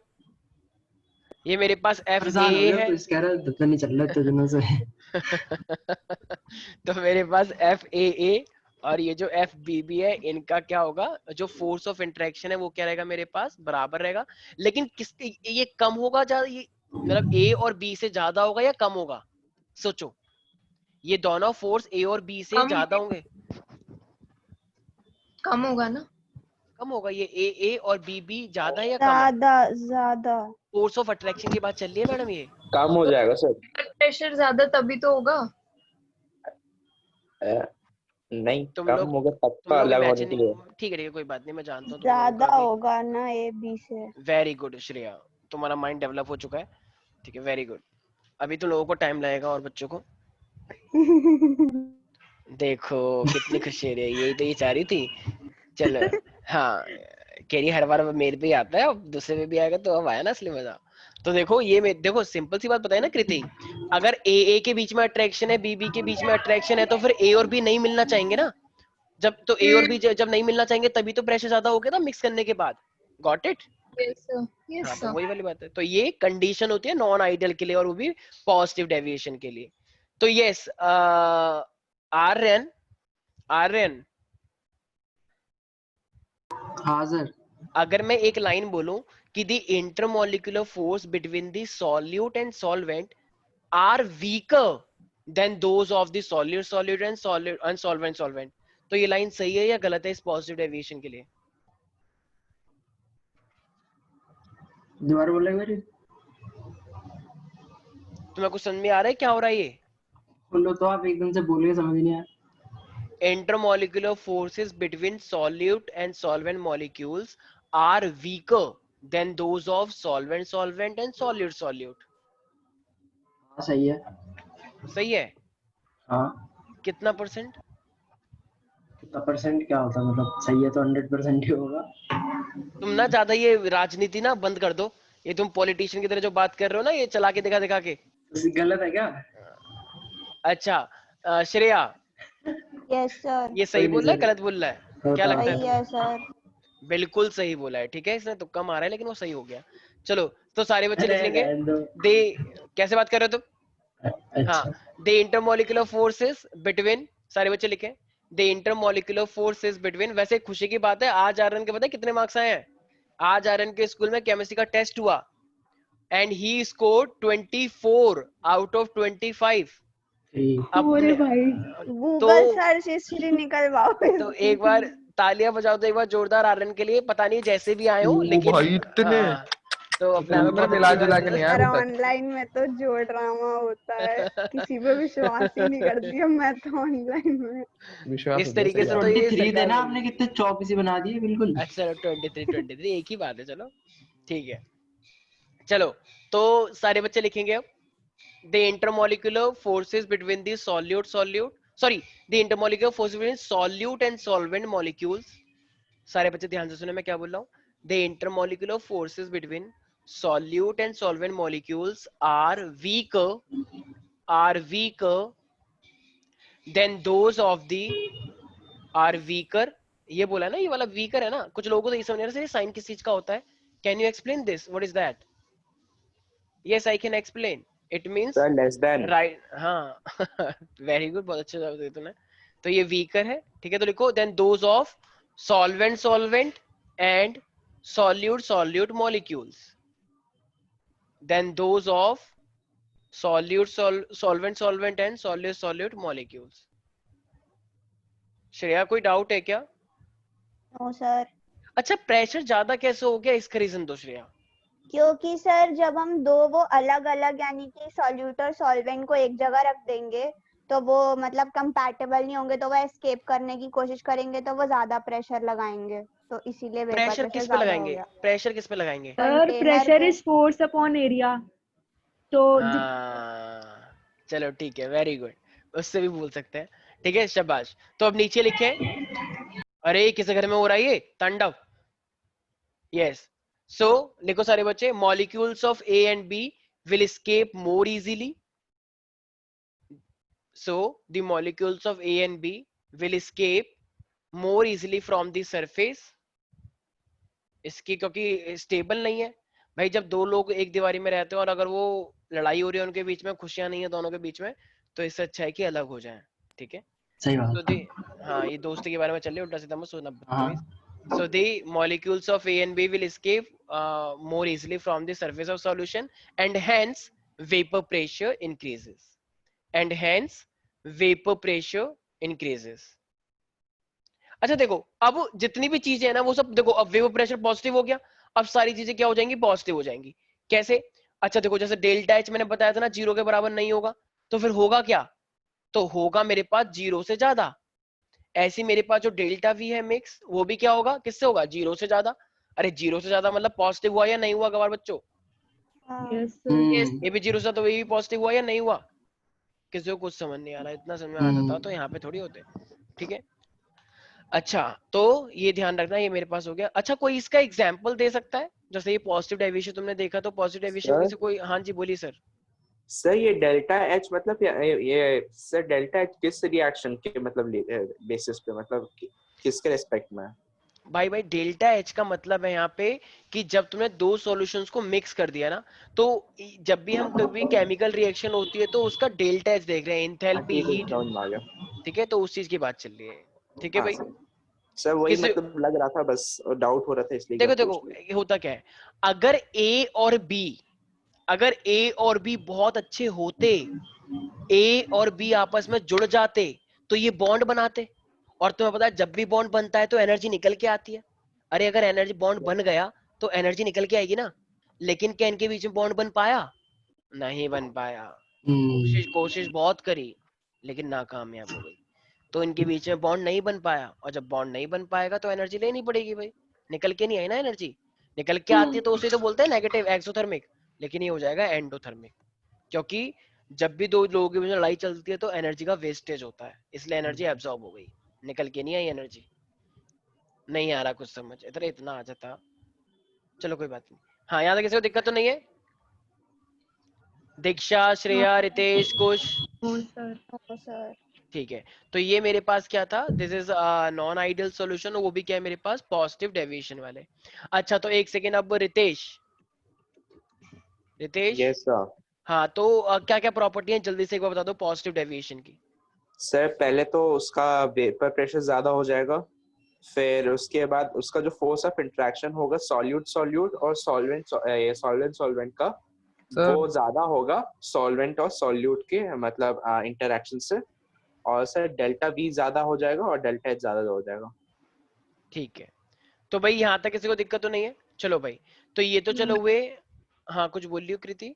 ये मेरे पास एफ परेशान हो ए गया है। कुछ कह रहा है, पता नहीं चल रहा इतने दिनों से। तो मेरे पास एफ ए और ये जो एफ बी बी है इनका क्या होगा, जो फोर्स ऑफ इंटरेक्शन है वो क्या रहेगा मेरे पास, बराबर रहेगा। लेकिन किस ये कम होगा ज्यादा, ये मतलब ए और बी से ज्यादा होगा या कम होगा, सोचो। ये दोनों फोर्स ए और बी से कम ज्यादा होंगे, कम होगा ना। कम होगा। ये ए और बी बी ज्यादा है या कम है? ज्यादा ज्यादा। फोर्स ऑफ अट्रैक्शन की बात चल रही है मैडम ये। कम हो जाएगा सर। प्रेशर ज्यादा तभी तो होगा। नहीं, तुम कम लोग होगा तुम पक्का लोग अलग होने के लिए। ठीक है कोई बात नहीं, मैं जानता हूँ ज्यादा होगा ना ए बी से। वेरी गुड श्रेया, तुम्हारा माइंड डेवलप हो चुका है, ठीक है वेरी गुड। अभी तुम लोगों को टाइम लगेगा और बच्चों को। देखो कितनी खुशी है, यही तो ये चाह रही थी। चलो हाँ, कह रही हर बार मेरे पे ही आता है, अब दूसरे पे भी आएगा तो अब आया ना असली मजा। तो देखो ये देखो सिंपल सी बात बताए ना कृति, अगर ए के बीच में अट्रैक्शन है, बी के बीच में अट्रैक्शन है, तो फिर ए और बी नहीं मिलना चाहेंगे ना। जब तो ए और बी जब नहीं मिलना चाहेंगे तभी तो प्रेशर ज्यादा हो गया ना मिक्स करने के बाद। Got it? हाँ तो वही वाली बात है। तो ये कंडीशन होती है नॉन आइडियल के लिए, और वो भी पॉजिटिव डेविएशन के लिए। तो यस आर्यन, आर्यन हाँ सर। अगर मैं एक लाइन बोलूं कि the intermolecular force between the solute and solvent are weaker than those of the solute and solvent solvent, तो ये लाइन सही है या गलत है इस पॉजिटिव डेविएशन के लिए? दोबारा बोले मेरे। तुम्हें कुछ समझ में आ रहा है क्या हो रहा है ये? बोलो तो आप एकदम से बोल के समझ नहीं आया। Intermolecular forces between solute and solvent molecules are weaker than those of solvent solvent and solute solute. हाँ सही है। सही है? हाँ। कितना परसेंट? कितना परसेंट क्या होता है, मतलब सही है तो 100% ही होगा। तुम ना ज्यादा ये राजनीति ना बंद कर दो, ये तुम पॉलिटिशियन की तरह जो बात कर रहे हो ना, ये चला के दिखा दिखा के। गलत है क्या? अच्छा श्रेया, यस सर। ये सही बोल रहा है गलत बोल रहा है, क्या लगता सही है? है सर। बिल्कुल सही बोला है, ठीक है, इसने तुक्का मारा है लेकिन वो सही हो गया। चलो तो सारे बच्चे लिख अरे लेंगे। रहने दो। दे कैसे बात कर रहे हो तुम? हाँ, अच्छा। द इंटरमोलिकुलर फोर्सेस बिटवीन, सारे बच्चे लिखें, द इंटरमोलिकुलर फोर्सेस बिटवीन। वैसे खुशी की बात है आज आर्यन के पता है कितने मार्क्स आए हैं? आज आर्यन के स्कूल में केमिस्ट्री का टेस्ट हुआ and he scored 24 out of 25। अरे भाई गूगल सर्च हिस्ट्री निकलवाओ तो एक बार तालियां बजाओ तो एक बार जोरदार आर्यन के लिए। पता नहीं जैसे भी आए हो लेकिन भाई इतने हाँ, तो अपने आप में मतलब बहुत मिला अच्छी जुला बात के है। नहीं आया सर अभी तक। ऑनलाइन में तो जो ड्रामा होता है किसी पे विश्वास ही नहीं करती हूँ मैं तो ऑनलाइन में। विश्वास इस हो गया, तरीके सही से बात तो है। ये 23 सरकार देना बन आपने, गई। कितने 24 ही बना दिए बिल्कुल। अच्छा 23 एक ही बात है, चलो ठीक है। चलो तो सारे बच्चे लिखेंगे अब, the intermolecular forces between the the intermolecular forces between solute and solvent molecules। सारे बच्चे ध्यान से सुने मैं क्या बोल रहा हूँ। the intermolecular forces between solute and solvent molecules are weaker than those of the are weaker। ये बोला ना, ये वाला weaker है ना, कुछ लोगों को तो ये समझ नहीं साइन किस चीज का होता है। can you explain this, what is that? yes I can explain, it means sir less than. Right. हाँ वेरी गुड, बहुत अच्छा जवाब दिया तूने। तो ये वीकर है, ठीक है, तो लिखो then those of solvent and solute molecules, then those of solvent and solute molecules. Shreya कोई डाउट है क्या? No sir. अच्छा प्रेशर ज्यादा कैसे हो गया, इसका रीजन दो श्रेया। क्योंकि सर जब हम दो वो अलग अलग यानी कि सॉल्यूट और सॉल्वेंट को एक जगह रख देंगे तो वो मतलब कंपैटिबल नहीं होंगे, तो वो एस्केप करने की कोशिश करेंगे तो वो ज्यादा प्रेशर लगाएंगे, तो इसीलिए वेपर प्रेशर किस पे लगाएंगे? प्रेशर किस पे लगाएंगे? सर कंटेनर प्रेशर पे। इज फोर्स अपॉन एरिया, तो हाँ चलो ठीक है वेरी गुड, उससे भी बोल सकते हैं, ठीक है शाबाश। तो अब नीचे लिखे, अरे किस घर में हो रहा है ये तांडव। यस सो लिखो सारे बच्चे, molecules of A and B will escape more easily. So the molecules of A and B will escape more easily from the surface. इसकी क्योंकि स्टेबल नहीं है भाई, जब दो लोग एक दीवारी में रहते हैं और अगर वो लड़ाई हो रही है उनके बीच में, खुशियां नहीं है दोनों के बीच में, तो इससे अच्छा है कि अलग हो जाए, ठीक है। सही So बात। हाँ ये दोस्ती के बारे में चल रही है, उल्टा सीधा मत सोचना हाँ। बदतमीज। So the molecules of A and B will escape more easily from the surface of solution and hence vapor pressure increases. And hence vapor pressure increases. अच्छा देखो, अब जितनी भी चीजें है ना वो सब देखो, अब वेपर प्रेशर पॉजिटिव हो गया, अब सारी चीजें क्या हो जाएंगी, पॉजिटिव हो जाएंगी। कैसे? अच्छा देखो, जैसे डेल्टा एच मैंने बताया था ना, जीरो के बराबर नहीं होगा, तो फिर होगा क्या, तो होगा मेरे पास जीरो से ज्यादा। ऐसे मेरे पास जो डेल्टा वी है मिक्स, वो भी क्या होगा, किससे होगा, जीरो से ज्यादा। अरे जीरो से ज्यादा मतलब पॉजिटिव हुआ या नहीं हुआ गवार बच्चों? Yes sir. ये भी जीरो से, तो ये भी पॉजिटिव हुआ या नहीं हुआ? किसी को कुछ समझ नहीं आ रहा, इतना समझ में आ जाता तो यहाँ पे थोड़ी होते। ठीक है, अच्छा तो ये ध्यान रखना, ये मेरे पास हो गया। अच्छा कोई इसका एग्जांपल दे सकता है, जैसे ये पॉजिटिव डेविएशन तुमने देखा, तो पॉजिटिव डेविएशन में से कोई, हाँ जी बोलिए सर। सर ये डेल्टा एच मतलब ये सर डेल्टा एच किस रिएक्शन के मतलब बेसिस पे, मतलब किसके रेस्पेक्ट में? भाई डेल्टा एच का मतलब है यहाँ पे कि जब तुमने दो सॉल्यूशंस को मिक्स कर दिया ना, तो जब भी हम कभी केमिकल रिएक्शन होती है तो उसका डेल्टा एच देख रहे हैं, एंथैल्पी, हीट। ठीक है, तो उस चीज की बात चल रही है। ठीक है भाई सर वही किसी, मतलब लग रहा था, बस डाउट हो रहा था इसलिए। देखो देखो होता क्या है, अगर ए और बी, अगर ए और बी बहुत अच्छे होते, ए और बी आपस में जुड़ जाते तो ये बॉन्ड बनाते, और तुम्हें पता है जब भी बॉन्ड बनता है तो एनर्जी निकल के आती है। अरे अगर एनर्जी बॉन्ड बन गया तो एनर्जी निकल के आएगी ना, लेकिन क्या इनके बीच में बॉन्ड बन पाया? नहीं बन पाया। कोशिश कोशिश बहुत करी लेकिन नाकामयाब हो गई, तो इनके बीच में बॉन्ड नहीं बन पाया, और जब बॉन्ड नहीं बन पाएगा तो एनर्जी लेनी पड़ेगी भाई, निकल के नहीं आई ना एनर्जी, निकल के आती है तो उसे तो बोलते हैं नेगेटिव एक्सोथर्मिक, लेकिन ये हो जाएगा एंडोथर्मिक, क्योंकि जब भी दो लोगों के बीच में लड़ाई चलती है तो एनर्जी का वेस्टेज होता है, इसलिए एनर्जी एब्जॉर्ब हो गई, निकल के नहीं आई एनर्जी। नहीं आ रहा कुछ समझ, इतना आ जाता, चलो कोई बात नहीं। हाँ यहाँ तक किसी को दिक्कत तो नहीं है? दीक्षा, श्रेया, रितेश, कुश? सर ठीक है, तो ये मेरे पास क्या था, this is non ideal solution, वो भी क्या है मेरे पास, पॉजिटिव डेविएशन वाले। अच्छा तो एक सेकेंड, अब रितेश, रितेश यस सर। हाँ तो क्या क्या प्रॉपर्टी है जल्दी से एक बार बता दो पॉजिटिव डेविएशन की। सर पहले तो उसका वेपर प्रेशर ज्यादा हो जाएगा, फिर उसके बाद उसका जो फोर्स ऑफ इंटरेक्शन होगा सॉल्यूट सॉल्यूट और सॉल्वेंट सॉल्वेंट का, वो ज्यादा होगा सॉल्वेंट और सॉल्यूट के मतलब इंटरेक्शन से, और सर डेल्टा वी ज्यादा हो जाएगा और डेल्टा एच ज्यादा हो जाएगा। ठीक है, तो भाई यहाँ तक किसी को दिक्कत तो नहीं है? चलो भाई, तो ये तो चलो हुए। हाँ कुछ बोल रही हो कृति?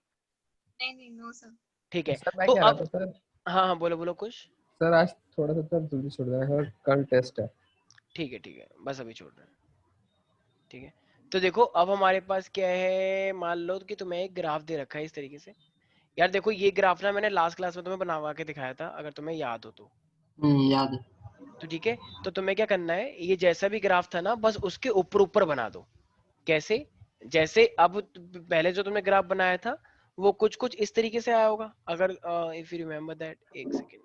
नहीं नो सर। ठीक है, सर मैं तो कह रहा अब था सर, हाँ हाँ बोलो बोलो कुछ। सर आज थोड़ा सा सर जल्दी छोड़ देना सर, कल टेस्ट है। ठीक है बस अभी छोड़ रहे हैं। ठीक है, तो देखो अब हमारे पास क्या है, मान लो कि तुम्हें एक ग्राफ दे रखा है इस तरीके से। यार देखो ये ग्राफ ना मैंने लास्ट क्लास में तुम्हें बनवा के दिखाया था, अगर तुम्हें याद हो तो। याद है। तो ठीक है, तो तुम्हें क्या करना है, ये जैसा भी ग्राफ था ना बस उसके ऊपर ऊपर बना दो। कैसे? जैसे अब पहले जो तुमने ग्राफ बनाया था वो कुछ कुछ इस तरीके से आया होगा, अगर इफ यू रिमेम्बर दैट, एक सेकेंड।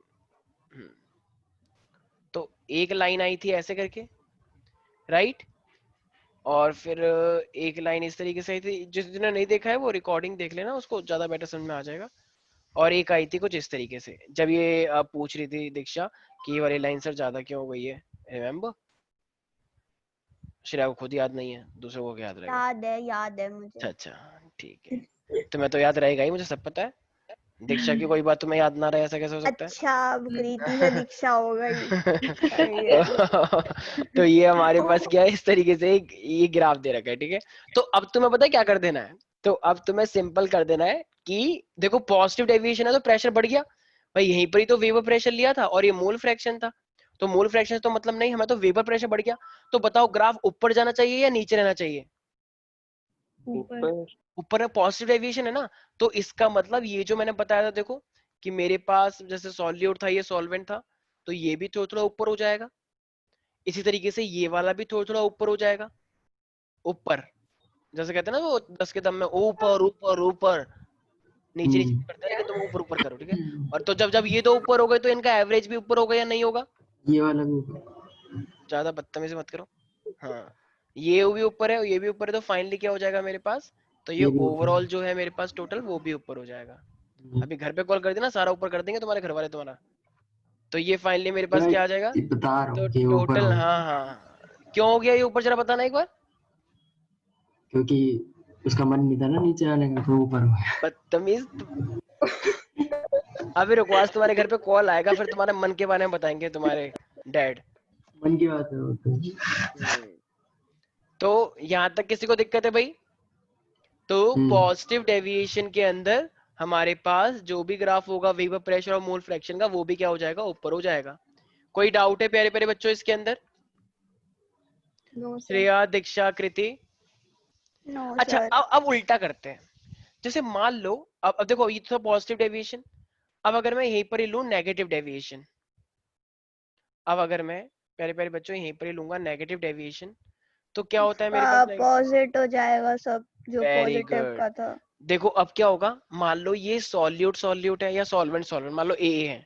तो एक लाइन आई थी ऐसे करके, राइट, और फिर एक लाइन इस तरीके से आई थी, जिसने नहीं देखा है वो रिकॉर्डिंग देख लेना, उसको ज्यादा बेटर समझ में आ जाएगा। और एक आई थी कुछ इस तरीके से, जब ये पूछ रही थी दीक्षा कि ये वाली लाइन सर ज्यादा क्यों हो गई है, रिमेम्बर? श्रेया को खुद याद नहीं है, दूसरों को याद रहेगा? याद है मुझे। अच्छा ठीक है, तुम्हें तो याद रहेगा ही, मुझे सब पता है। दीक्षा की कोई बात तुम्हें याद ना रहे ऐसा कैसे हो सकता है? अच्छा कृति से दीक्षा हो गई। तो ये हमारे पास क्या है, इस तरीके से ये ग्राफ दे रखा है। ठीक है, तो अब तुम्हें पता है क्या कर देना है, तो अब तुम्हें सिंपल कर देना है कि देखो पॉजिटिव डेविएशन है तो प्रेशर बढ़ गया भाई, यहीं पर ही तो वेपर प्रेशर लिया था और ये मोल फ्रैक्शन था, तो मोल फ्रैक्शन तो मतलब नहीं, हमें तो वेपर प्रेशर बढ़ गया। तो बताओ ग्राफ ऊपर जाना चाहिए या नीचे रहना चाहिए? ऊपर में पॉजिटिव डेविएशन है ना, तो इसका मतलब ये जो मैंने बताया था देखो कि मेरे पास जैसे सॉल्यूट था, ये सॉल्वेंट था, तो ये भी थोड़ा थोड़ा ऊपर हो जाएगा। इसी तरीके से ये वाला भी थोड़ा थोड़ा ऊपर हो जाएगा, ऊपर, जैसे कहते हैं ना वो 10 के दम में ऊपर ऊपर ऊपर, नीचे नीचे करते हैं कि तुम ऊपर ऊपर करो। ठीक है, और तो जब जब ये दो ऊपर हो गए तो इनका एवरेज भी ऊपर होगा या नहीं होगा? ये वाला भी ज्यादा बदतमीजी मत करो। हाँ ये भी ऊपर है, ये भी ऊपर है, तो फाइनली क्या हो जाएगा मेरे पास, तो ये ओवरऑल जो है मेरे पास टोटल वो भी ऊपर हो जाएगा। अभी घर पे कॉल कर देना, सारा ऊपर कर देंगे तुम्हारे घर वाले तुम्हारा। तो ये फाइनली मेरे पास क्या आ जाएगा, बता रहा तो हूँ कि ऊपर टोटल, हो, हाँ, क्यों हो गया ये ऊपर, जरा बताना एक बार। क्योंकि उसका मन नहीं था ना नीचे आने का, तो ऊपर हो गया। बदतमीज। अभी रुको, आज तुम्हारे घर पे कॉल आएगा, फिर तुम्हारे मन के बारे में बताएंगे तुम्हारे डैड। मन की बात है वो तो। तो यहाँ तक किसी को दिक्कत है भाई? तो पॉजिटिव डेविएशन के अंदर हमारे पास जो भी ग्राफ होगा वेपर प्रेशर और मोल फ्रैक्शन का, वो भी क्या हो जाएगा, ऊपर हो जाएगा। कोई डाउट है प्यारे प्यारे बच्चों इसके अंदर? No sir. Shreya, Diksha, Kriti? No अच्छा, सर। अब उल्टा करते हैं। जैसे मान लो, अब देखो ये तो पॉजिटिव डेविएशन, अब अगर मैं यहीं पर ही लूं नेगेटिव डेविएशन, अब अगर मैं प्यारे प्यारे बच्चों यहीं पर ही लूंगा नेगेटिव डेविएशन, तो क्या होता है मेरे पास? अपोजिट हो जाएगा सब जो वेरी पॉजिटिव गुड। का था। देखो अब क्या होगा, मान लो ये सॉल्यूट सॉल्यूट है या सॉल्वेंट सॉल्वेंट, मान लो ए है,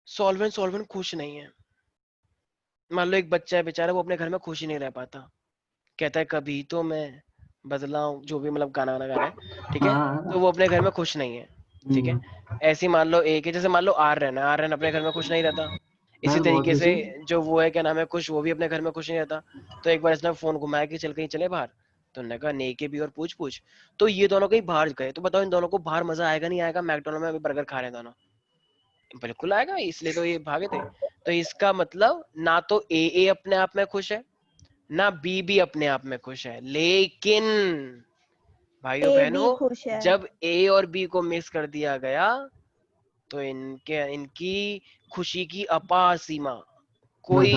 सॉल्वेंट सॉल्वेंट खुश नहीं है। मान लो एक बच्चा है बेचारा, वो अपने घर में खुश ही नहीं रह पाता, कहता है कभी तो मैं बदलाऊं, जो भी मतलब गाना गा रहा है, ठीक है, तो वो अपने घर में खुश नहीं है, ठीक है। ऐसी मान लो एक है, जैसे मान लो आर्यन है, आर्यन अपने घर में खुश नहीं रहता। इसी तरीके से जो वो है, क्या नाम है, खुश, वो भी अपने घर में खुश नहीं रहता। तो एक बार इसने फोन घुमाया कि चल कहीं चले बाहर, तो उन्होंने कहा नेके भी और पूछ पूछ, तो ये दोनों कहीं बाहर गए। तो बताओ इन दोनों को बाहर मजा आएगा नहीं आएगा? मैकडोनल्ड में अभी बर्गर खा रहे हैं दोनों, बिल्कुल आएगा, इसलिए तो ये भागे थे। तो इसका मतलब ना तो ए अपने आप में खुश है, ना बी भी अपने आप में खुश है, लेकिन भाइयों ए भी बहनों खुश है। जब ए और बी को मिक्स कर दिया गया, तो इनकी खुशी की अपार सीमा, कोई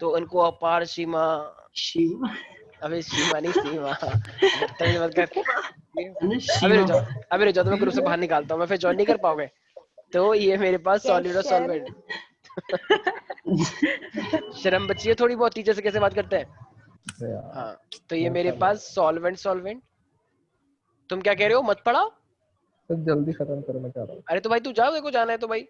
तो इनको अपार सीमा, अबे सीमा नहीं सीमा, बदतमीज मत कर। अबे रुक जाओ, तो मैं ग्रुप से बाहर निकालता हूँ, मैं फिर ज्वाइन नहीं कर पाओगे। तो ये मेरे पास सॉलिड और सॉल्वेंट। शर्म बच्ची है थोड़ी बहुत, टीचर से कैसे बात करते हैं। हाँ, तो ये मेरे पास सॉल्वेंट सॉल्वेंट। तुम क्या कह रहे हो, मत पढ़ाओ तो जल्दी खत्म करो, मैं चाह रहा हूँ। अरे तो भाई तू जाओ, देखो जाना है तो भाई।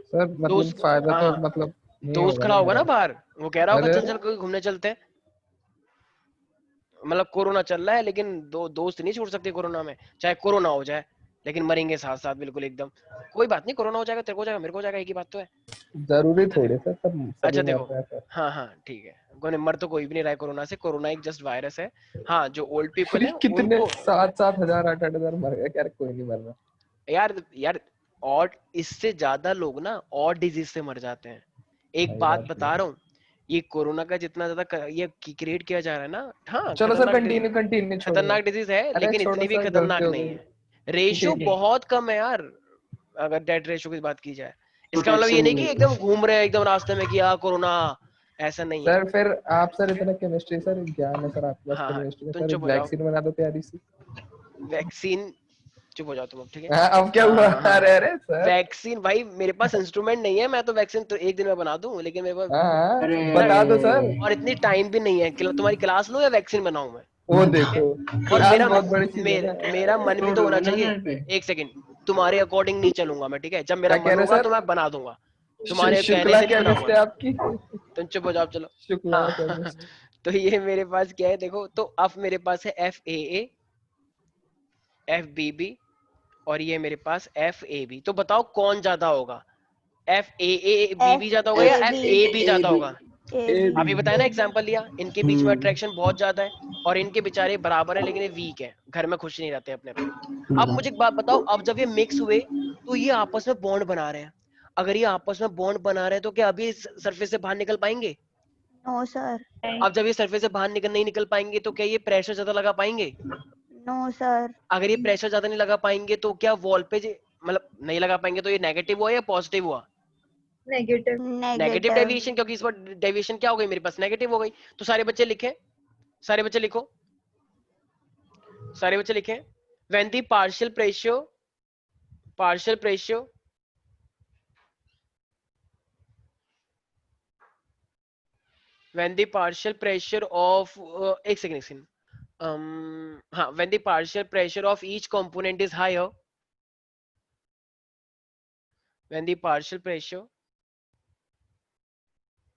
सर मतलब फायदा तो मतलब दोस्त खड़ा होगा ना बाहर, वो कह रहा होगा चल चल कोई घूमने चलते हैं। मतलब कोरोना चल रहा है, लेकिन दोस्त नहीं छोड़ सकते कोरोना में, चाहे कोरोना हो जाए, लेकिन मरेंगे साथ साथ बिल्कुल एकदम। कोई बात नहीं, कोरोना हो जाएगा, तेरे को हो जाएगा, मेरे को हो जाएगा, एक ही बात तो है। जरूरी थोड़ी सर सब। अच्छा देखो, हाँ हाँ ठीक है, मर तो कोई भी नहीं रहा है कोरोना से, कोरोना एक जस्ट वायरस है। हाँ, जो ओल्ड पीपल है कितने 7,000 8,000 मर गए, क्या कोई नहीं मर रहा यार। और इससे ज्यादा लोग ना और डिजीज से मर जाते हैं। एक बात बता रहा हूँ, ये कोरोना का जितना ज्यादा ये क्रिएट किया जा रहा है ना, हाँ चलो सर कंटिन्यू खतरनाक डिजीज है, लेकिन इतनी भी खतरनाक नहीं है। रेशियो बहुत कम है यार, अगर डेड रेशियो की बात की जाए। इसका मतलब ये नहीं कि एकदम घूम रहे हैं एकदम रास्ते में कि कोरोना, ऐसा नहीं है सर। फिर आप सर इतना केमिस्ट्री सर ज्ञान है सर आपके पास, केमिस्ट्री में सर वैक्सीन बना दो प्यारी सी। वैक्सीन, चुप हो जाओ तुम अब, ठीक है। अब क्या हुआ? अरे सर वैक्सीन भाई मेरे पास इंस्ट्रूमेंट नहीं है, मैं तो वैक्सीन तो एक दिन में बना दूं, लेकिन मेरे पास बता दो सर। और इतनी टाइम भी नहीं है कि तुम्हारी क्लास लूं या वैक्सीन बनाऊं मैं। वो देखो, और मेरा मन भी तो होना चाहिए। एक सेकंड, तुम्हारे अकॉर्डिंग नहीं चलूंगा मैं, ठीक है। जब मेरा मन होगा तो मैं बना दूंगा, तुम्हारे कहने से नहीं बनाऊंगा। आपकी तुम चुप हो जाओ, चलो। तो ये मेरे पास क्या है देखो, तो अब मेरे पास है FAA, FBB और ये मेरे पास FAB। तो बताओ कौन ज्यादा होगा, FAAB ज्यादा होगा या FAB ज्यादा होगा? अभी बताया ना, एग्जांपल लिया, इनके बीच में अट्रैक्शन बहुत ज्यादा है और इनके बेचारे बराबर है, लेकिन ये वीक है, घर में खुश नहीं रहते अपने अपने। अब मुझे एक बात बताओ, अब जब ये मिक्स हुए तो ये आपस में बॉन्ड बना रहे हैं। अगर ये आपस में बॉन्ड बना रहे हैं तो क्या अभी सरफेस से बाहर निकल पाएंगे? No sir. अब जब ये सरफेस से बाहर नहीं निकल पाएंगे तो क्या ये प्रेशर ज्यादा लगा पाएंगे? No sir. अगर ये प्रेशर ज्यादा नहीं लगा पाएंगे तो क्या वॉल पे मतलब नहीं लगा पाएंगे, तो ये नेगेटिव हुआ या पॉजिटिव हुआ? नेगेटिव डेविएशन, क्योंकि इस बार डेविएशन क्या हो गई मेरे पास, नेगेटिव हो गई। तो सारे बच्चे लिखें, सारे बच्चे लिखो, सारे बच्चे लिखें, when the partial pressure when the partial pressure of एक सेकंड, हाँ, when the partial pressure of each component is higher, when the partial pressure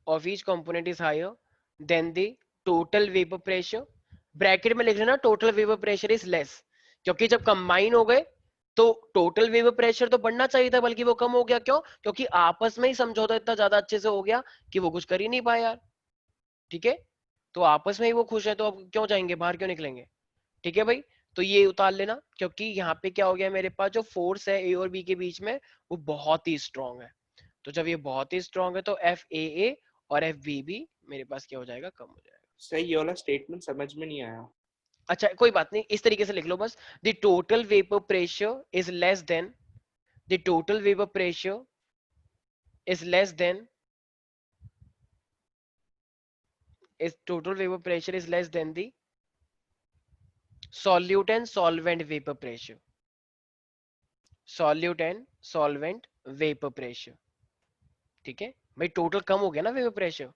of each component is higher than the total vapor pressure, bracket में लिख लेना total vapor pressure is less, क्योंकि जब कंबाइन हो गए तो टोटल वेपर प्रेशर तो बढ़ना चाहिए था, बल्कि वो कम हो गया। क्यों? क्योंकि आपस में ही समझौता इतना ज्यादा अच्छे से हो गया कि वो कुछ कर ही नहीं पाए यार। ठीक है, तो आपस में ही वो खुश है, तो अब क्यों जाएंगे बाहर, क्यों निकलेंगे? ठीक है भाई, तो ये उतार लेना, क्योंकि यहाँ पे क्या हो गया, मेरे पास जो फोर्स है ए और बी के बीच में वो बहुत ही स्ट्रांग है। तो जब ये बहुत ही स्ट्रांग है तो एफ ए और एफ बी मेरे पास क्या हो जाएगा, कम हो जाएगा। सही, ये वाला स्टेटमेंट समझ में नहीं आया। अच्छा कोई बात नहीं, इस तरीके से लिख लो बस, the total vapour pressure is less than, the total vapour pressure is less than, is total vapor pressure is less than the solute and solvent vapor pressure, solute and solvent vapor pressure। ठीक है भाई, टोटल कम हो गया ना वेपर प्रेशर,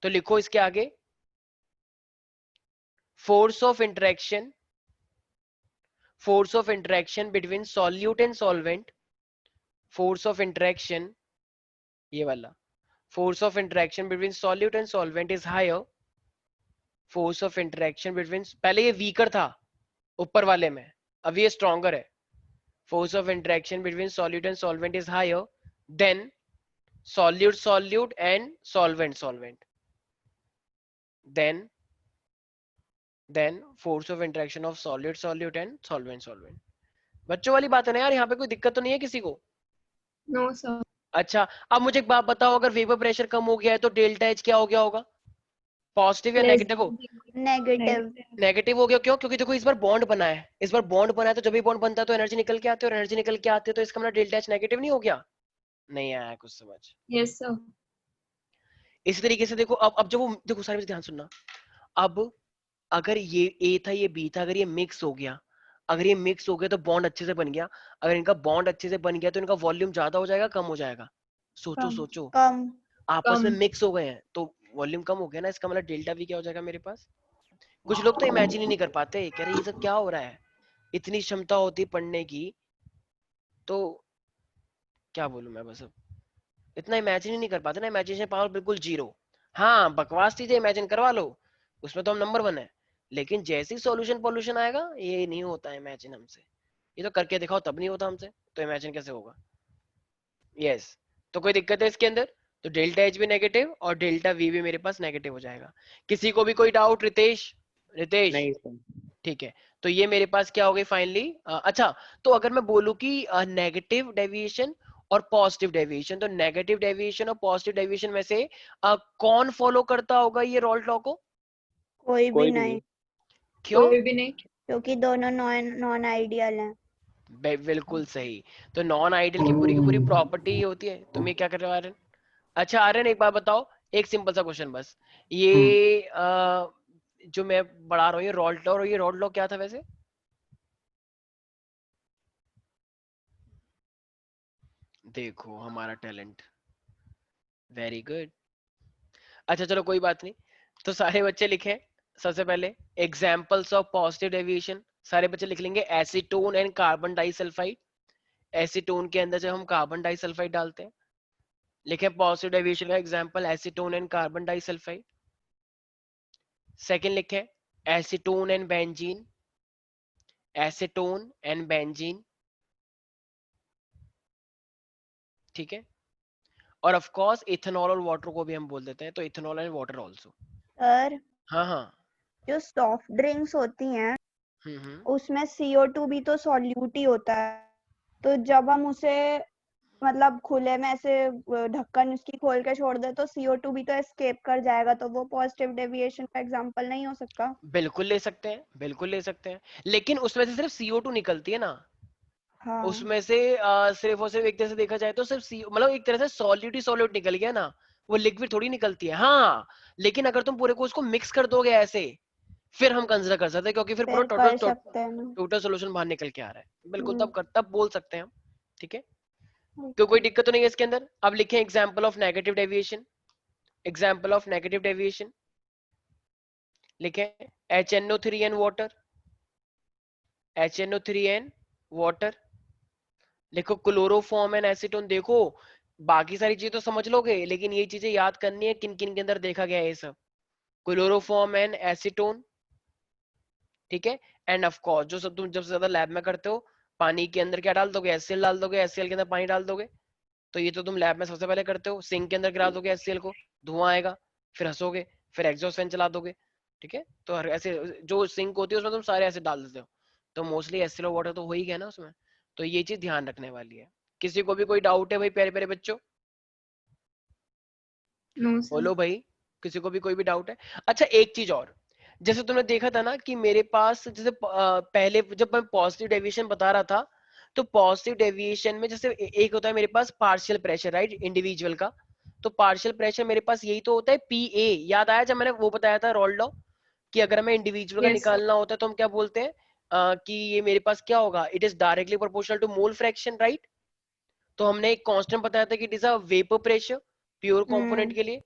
तो लिखो इसके आगे force of interaction, force of interaction between solute and solvent, force of interaction, ये वाला force of interaction between solute and solvent is higher, force of interaction between, पहले ये weaker था ऊपर वाले में, अब ये stronger है। force of interaction between solute and solvent is higher than solute solute and solvent solvent, then force of interaction of solute solute and solvent solvent। बच्चों वाली बात है ना यार, यहाँ पे कोई दिक्कत तो नहीं है किसी को? No sir. अच्छा अब मुझे एक बात बताओ, अगर वेपर प्रेशर कम हो गया है तो डेल्टा एच क्या हो गया होगा, पॉजिटिव या नेगेटिव? देखो नेगेटिव। नेगेटिव हो गया, क्यों? क्योंकि देखो इस बार बॉन्ड बना है, इस बार बॉन्ड बना है, तो जब भी बॉन्ड बनता है तो एनर्जी निकल के आती है, और एनर्जी निकल के आती है तो इसका मतलब डेल्टा एच नेगेटिव नहीं हो गया? नहीं आया कुछ समझ? Yes sir. इसी तरीके से देखो, अब जब वो देखो सारे ध्यान सुनना, अब अगर ये ए था ये बी था, अगर ये मिक्स हो गया, अगर ये मिक्स हो गया तो बॉन्ड अच्छे से बन गया, अगर इनका बॉन्ड अच्छे से बन गया तो इनका वॉल्यूम ज्यादा हो जाएगा कम हो जाएगा? सोचो कम। सोचो, कम। आपस में कम। मिक्स हो गए हैं तो वॉल्यूम कम हो गया ना, इसका मतलब डेल्टा वी क्या हो जाएगा मेरे पास? कुछ लोग तो इमेजिन ही नहीं कर पाते, कह रहे ये सब क्या हो रहा है, इतनी क्षमता होती पढ़ने की, तो क्या बोलूं मैं, बस अब इतना इमेजिन ही नहीं कर पाते ना, इमेजिनेशन पावर बिल्कुल जीरो। हाँ बकवास चीजें इमेजिन करवा लो, उसमें तो हम नंबर 1 है, लेकिन जैसे ही सॉल्यूशन पॉल्यूशन आएगा ये नहीं होता इमेजिन हमसे, ये तो करके दिखाओ तब नहीं होता हमसे, तो इमेजिन कैसे होगा? यस, तो कोई दिक्कत है इसके अंदर? तो डेल्टा एच भी नेगेटिव और डेल्टा वी भी मेरे पास नेगेटिव हो जाएगा। किसी को भी कोई डाउट? रितेश, रितेश? नहीं सर। ठीक है, तो ये मेरे पास क्या हो गई फाइनली। अच्छा, तो अगर मैं बोलूं कि नेगेटिव डेविएशन और पॉजिटिव डेविएशन, तो नेगेटिव डेविएशन और पॉजिटिव डेविएशन में से कौन फॉलो करता होगा ये रॉल्ट लॉ को? कोई भी नहीं। क्यों? कोई भी नहीं, क्योंकि दोनों नॉन आइडियल हैं। बिल्कुल सही, तो नॉन आइडियल की पूरी प्रॉपर्टी ये होती है। तुम ये क्या कर रहे हो आर्यन? अच्छा आर्यन एक बात बताओ, एक सिंपल सा क्वेश्चन बस, ये जो मैं पढ़ा रहा हूँ ये रॉल्ट लॉ, और ये रॉल्ट लॉ क्या था वैसे? देखो हमारा टैलेंट, वेरी गुड। अच्छा चलो कोई बात नहीं, तो सारे बच्चे लिखें सबसे पहले एग्जांपल्स ऑफ पॉजिटिव डेविएशन, सारे बच्चे लिख लेंगे acetone and carbon disulphide. Acetone के अंदर जब हम कार्बन डाइसल्फाइड डालते हैं, लिखें पॉजिटिव डेविएशन का example acetone and carbon disulphide. Second लिखें acetone and benzene, acetone and benzene, ठीक है। और ऑफ कोर्स इथेनॉल और वाटर को भी हम बोल देते हैं, तो ethanol and water also. Sir हाँ हाँ, जो सॉफ्ट ड्रिंक्स होती हैं हम्म, उसमें CO2 भी तो सॉल्यूट ही होता है, तो जब हम उसे मतलब खुले में ऐसे ढक्कन उसकी खोल के छोड़ दे तो CO2 भी तो एस्केप कर जाएगा, तो वो पॉजिटिव डेविएशन का एग्जांपल नहीं हो सकता? बिल्कुल ले सकते हैं, बिल्कुल ले सकते हैं, लेकिन उसमें से सिर्फ CO2 निकलती है ना। हाँ। उसमें से सिर्फ और सिर्फ एक तरह से देखा जाए तो सिर्फ मतलब एक तरह से सॉल्यूट ही सॉल्यूट निकल गया ना, वो लिक्विड थोड़ी निकलती है। हाँ लेकिन अगर तुम पूरे को उसको मिक्स कर दोगे ऐसे, फिर हम कंसिडर कर सकते हैं, क्योंकि फिर पूरा कर सकते हैं ना। टोटल सोल्यूशन बाहर निकल के आ रहा है, बिल्कुल तब बोल सकते हैं हम, ठीक है। तो कोई दिक्कत तो नहीं है इसके अंदर। अब लिखें example of negative deviation, example of negative deviation लिखें HNO3 and water, HNO3 and water. लिखो क्लोरोफॉर्म एंड एसीटोन। देखो बाकी सारी चीजें तो समझ लोगे, लेकिन ये चीजें याद करनी है किन किन के अंदर देखा गया है ये सब। क्लोरोफॉर्म एंड एसीटोन, ठीक है। एंड ऑफ कोर्स जो सब तुम जब से ज्यादा लैब में करते हो पानी के अंदर क्या डाल दोगे, HCl डाल दोगे, HCl के अंदर पानी डाल दोगे। तो ये तो तुम लैब में सबसे पहले करते हो। सिंक के अंदर गिरा दोगे HCl को, धुआं आएगा, फिर हंसोगे, फिर एग्जॉस्ट फैन चला दोगे। ठीक है, तो हर ऐसे जो सिंक होती है उसमें तुम सारे ऐसे डाल देते हो, तो मोस्टली HCl और वाटर तो हो ही गया ना उसमें। तो ये चीज ध्यान रखने वाली है। किसी को भी कोई डाउट है भाई प्यारे प्यारे बच्चों? No sir. बोलो भाई, किसी को भी कोई भी डाउट है? अच्छा एक चीज और, जैसे तुमने देखा था ना कि मेरे पास जैसे पहले जब मैं पॉजिटिव डेविएशन बता रहा था, तो पॉजिटिव डेविएशन में जैसे एक होता है मेरे पास पार्शियल प्रेशर, राइट, इंडिविजुअल का। तो पार्शियल प्रेशर मेरे पास यही तो होता है, PA। याद आया जब मैंने वो बताया था रोल्ड लॉ, कि अगर हमें इंडिविजुअल का Yes, sir. निकालना होता है तो हम क्या बोलते हैं कि ये मेरे पास क्या होगा, it is directly proportional to mole fraction, right. तो हमने एक कांस्टेंट बताया था कि it is a vapour pressure pure component के लिए,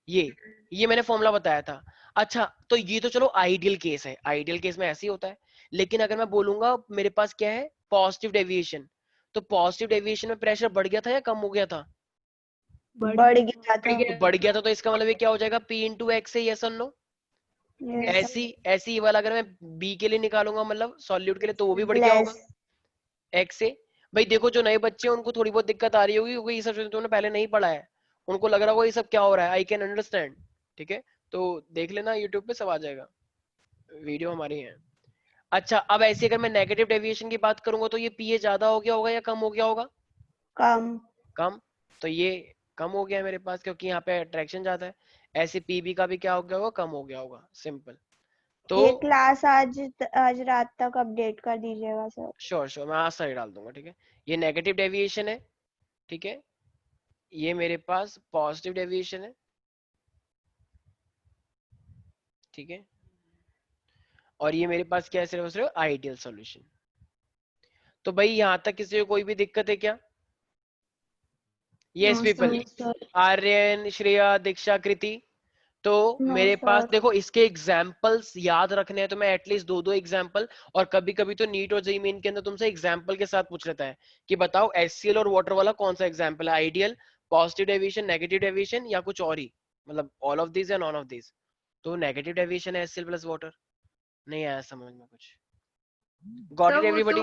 ये मैंने फॉर्मूला बताया था। अच्छा तो ये तो चलो आइडियल केस है, आइडियल केस में ऐसे ही होता है। लेकिन अगर मैं बोलूंगा मेरे पास क्या है, पॉजिटिव डेविएशन, तो पॉजिटिव डेविएशन में प्रेशर बढ़ गया था या कम हो गया था? बढ़ गया था। तो बढ़ गया था, तो इसका मतलब ये क्या हो जाएगा, P into X है, यस और नो? ऐसी ये वाला अगर मैं B के लिए निकालूंगा, मतलब सॉल्यूट के लिए, तो वो भी बढ़ गया होगा X से। भाई देखो जो नए बच्चे हैं उनको थोड़ी बहुत दिक्कत आ रही होगी, क्योंकि ये सब तुमने पहले नहीं पढ़ा है, उनको लग रहा होगा ये सब क्या हो रहा है, आई कैन अंडरस्टैंड। ठीक है, तो देख लेना यूट्यूब पे सब आ जाएगा, वीडियो हमारी है। अच्छा अब ऐसे अगर मैं नेगेटिव डेविएशन की बात करूंगा तो ये PA ज्यादा हो गया होगा या कम हो गया होगा? कम। तो ये कम हो गया है मेरे पास, क्योंकि यहाँ पे अट्रैक्शन ज्यादा है। ऐसे PB का भी क्या हो गया होगा, कम हो गया होगा, सिंपल। तो ये क्लास आज रात तक अपडेट कर दीजिएगा सर। श्योर मैं आज सारी डाल दूंगा। ठीक है, ये नेगेटिव डेविएशन है, ठीक है, ये मेरे पास पॉजिटिव डेविएशन है, ठीक है, और ये मेरे पास क्या है, सिर्फ आइडियल सॉल्यूशन। तो भाई यहाँ तक किसी को कोई भी दिक्कत है क्या? यस पीपल, आर्यन, श्रेया, दीक्षा, कृति। तो मेरे पास देखो इसके एग्जाम्पल्स याद रखने हैं तो मैं एटलीस्ट दो एग्जाम्पल, और कभी कभी तो नीट और जेईई मेन के अंदर तुमसे एग्जाम्पल के साथ पूछ लेता है कि बताओ HCl और वाटर वाला कौन सा एग्जाम्पल है, ideal, positive deviation, negative deviation, या कुछ और ही, मतलब ऑल ऑफ दिस या नॉन ऑफ दिस। तो नेगेटिव डेविएशन है HCl प्लस वाटर। नहीं आया समझ में कुछ? Got it everybody?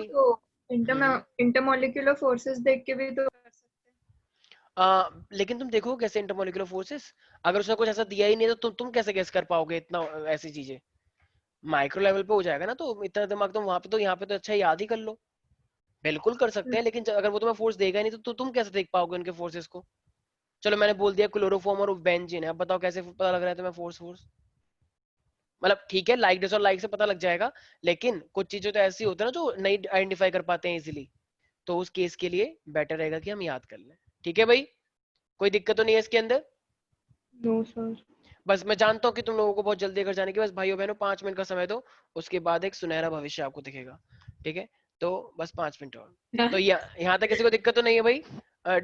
Intermolecular forces देख के भी तो कर सकते हैं। लेकिन तुम देखो कैसे इंटरमॉलिक्यूलर फोर्सेस, अगर उसने कुछ ऐसा दिया ही नहीं तो तुम कैसे गेस कर पाओगे इतना ऐसी चीजें? माइक्रो लेवल पे हो जाएगा ना, तो इतना दिमाग तुम वहां पे, तो यहाँ पे तो अच्छा याद ही कर लो। बिल्कुल कर सकते हैं, लेकिन अगर वो तुम्हें फोर्स देगा ही नहीं तो तुम कैसे देख पाओगे उनके फोर्सेस को? चलो मैंने बोल दिया क्लोरोफॉर्म और बेंजीन है, अब बताओ कैसे पता लग रहा है तुम्हें फोर्स? मतलब ठीक है, लाइक डिस और लाइक से पता लग जाएगा, लेकिन कुछ चीजें तो ऐसी होती है ना जो नहीं आइडेंटिफाई कर पाते हैं इजीली, तो उस केस के लिए बेटर रहेगा कि हम याद कर लें। ठीक है भाई, कोई दिक्कत तो नहीं है इसके अंदर? No sir. बस मैं जानता हूँ कि तुम लोगों को बहुत जल्दी घर जाने की, बस भाइयों बहनों 5 मिनट का समय दो, उसके बाद एक सुनहरा भविष्य आपको दिखेगा। ठीक है, तो बस 5 मिनट और। तो यहाँ तक किसी को दिक्कत तो नहीं है भाई?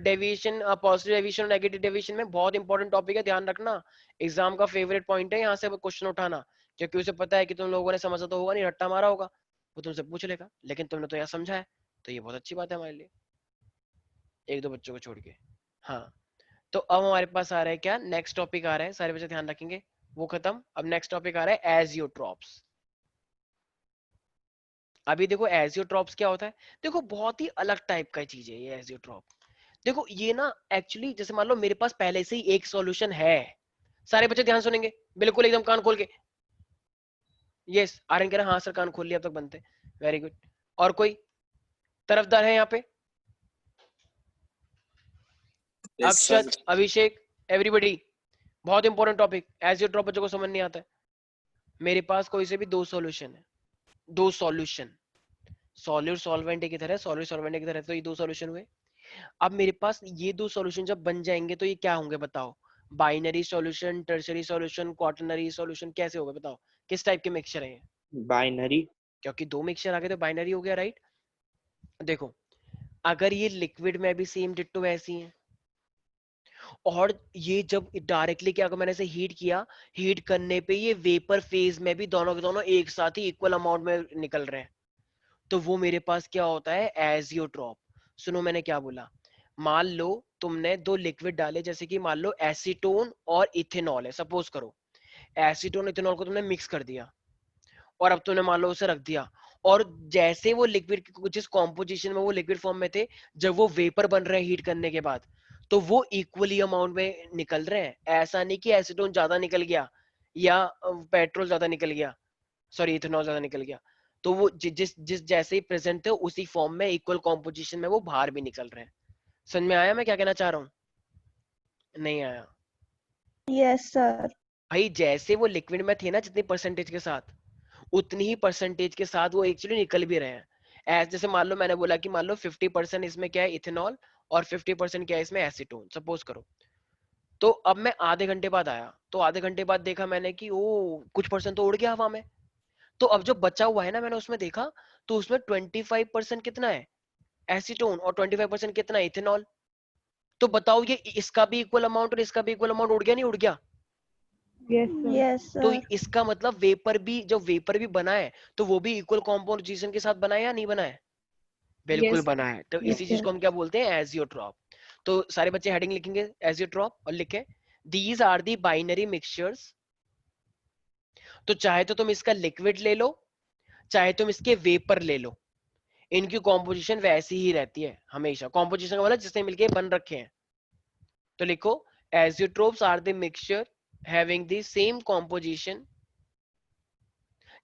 डेविएशन, पॉजिटिव डेविएशन और नेगेटिव डेविएशन में बहुत इंपॉर्टेंट टॉपिक है, ध्यान रखना, एग्जाम का फेवरेट पॉइंट है यहाँ से क्वेश्चन उठाना, क्योंकि उसे पता है कि तुम लोगों ने समझा तो होगा नहीं, रट्टा मारा होगा, वो तुमसे पूछ लेगा, लेकिन तुमने तो यहाँ समझा है, तो ये बहुत अच्छी बात है हमारे लिए, एक दो बच्चों को छोड़ के। हाँ, तो अब हमारे पास आ रहा है क्या, नेक्स्ट टॉपिक आ रहा है, सारे बच्चे ध्यान रखेंगे, वो खत्म। अब नेक्स्ट टॉपिक आ रहा है एजियोट्रॉप्स। अभी देखो एजियोट्रॉप्स क्या होता है, देखो बहुत ही अलग टाइप का चीज है ये एजियोट्रॉप। देखो ये ना एक्चुअली जैसे मान लो मेरे पास पहले से ही एक सॉल्यूशन है, सारे बच्चे ध्यान सुनेंगे, बिल्कुल एकदम कान खोल के। यस आर्यन कह रहा हाँ सर कान खोल लिया अब तक बनते, वेरी गुड। और कोई तरफदार है यहाँ पे? अक्षत, अभिषेक, एवरीबॉडी, बहुत इंपॉर्टेंट टॉपिक, एजियोट्रॉप बच्चों को समझ नहीं आता है। मेरे पास कोई से भी दो सॉल्यूशन है, दो सॉल्यूशन, सॉल्यूट सॉल्वेंट की तरह, सॉल्यूट सॉल्वेंट की तरह, तो ये दो सॉल्यूशन हुए। अब मेरे पास ये दो सॉल्यूशन जब बन जाएंगे तो ये क्या होंगे बताओ? Binary solution, tertiary solution, quaternary solution, कैसे होगा बताओ? किस टाइप के मिक्सचर है ये? बाइनरी, क्योंकि दो मिक्सचर आ गए तो बाइनरी हो गया, राइट। देखो अगर ये लिक्विड में भी सेम डिट्टो वैसी है, और ये जब डायरेक्टली क्या, अगर मैंने इसे हीट किया, हीट करने पे ये वेपर फेज में भी दोनों के दोनों एक साथ ही इक्वल अमाउंट में निकल रहे हैं, तो वो मेरे पास क्या होता है, एजियोट्रॉप। सुनो मैंने क्या बोला, मान लो तुमने दो लिक्विड डाले, जैसे कि मान लो एसीटोन और इथेनॉल है, सपोज करो एसीटोन इथेनॉल को तुमने मिक्स कर दिया, और अब तुमने मान लो उसे रख दिया, और जैसे वो लिक्विड जिस कॉम्पोजिशन में वो लिक्विड फॉर्म में थे, जब वो वेपर बन रहे हैं हीट करने के बाद, तो वो इक्वली अमाउंट में निकल रहे हैं। ऐसा नहीं कि एसीटोन ज्यादा निकल गया या पेट्रोल ज्यादा निकल गया, सॉरी इथेनॉल ज्यादा निकल गया, तो वो जिस जैसे ही प्रेजेंट थे उसी फॉर्म में इक्वल कॉम्पोजिशन में वो बाहर भी निकल रहे हैं। समझ में आया मैं क्या कहना चाह रहा हूँ? नहीं आया? Yes sir. भाई जैसे वो लिक्विड में थे ना जितनी परसेंटेज के साथ, उतनी ही परसेंटेज के साथ वो एक्चुअली निकल भी रहे हैं। ऐसे जैसे मान लो मैंने बोला कि मान लो 50% इसमें क्या है इथेनॉल और 50% क्या है इसमें एसीटोन, सपोज करो। तो अब मैं आधे घंटे बाद आया, तो आधे घंटे बाद देखा मैंने कि ओ कुछ परसेंट तो उड़ गया हवा में। तो अब जो बचा हुआ है ना, मैंने उसमें देखा तो उसमें 25% कितना है एसीटोन और 25% कितना है इथेनॉल। तो बताओ ये इसका भी इक्वल अमाउंट और इसका भी इक्वल अमाउंट उड़ गया नहीं उड़ गया? यस तो सर। इसका मतलब वेपर भी, जब वेपर भी बना है तो वो भी इक्वल कॉम्पोजिशन के साथ बना है या नहीं बना है? बिल्कुल बना है। तो इसी चीज को हम क्या बोलते हैं? एजियोट्रॉप। तो सारे बच्चे हेडिंग लिखेंगे एजियोट्रॉप और लिखे these are the binary mixtures. तो चाहे तो तुम इसका लिक्विड ले लो, चाहे तुम इसके वेपर ले लो, इनकी कॉम्पोजिशन वैसी ही रहती है हमेशा। कॉम्पोजिशन का मतलब जिससे मिलके बन रखे हैं। तो लिखो azeotropes are the mixture having the same composition.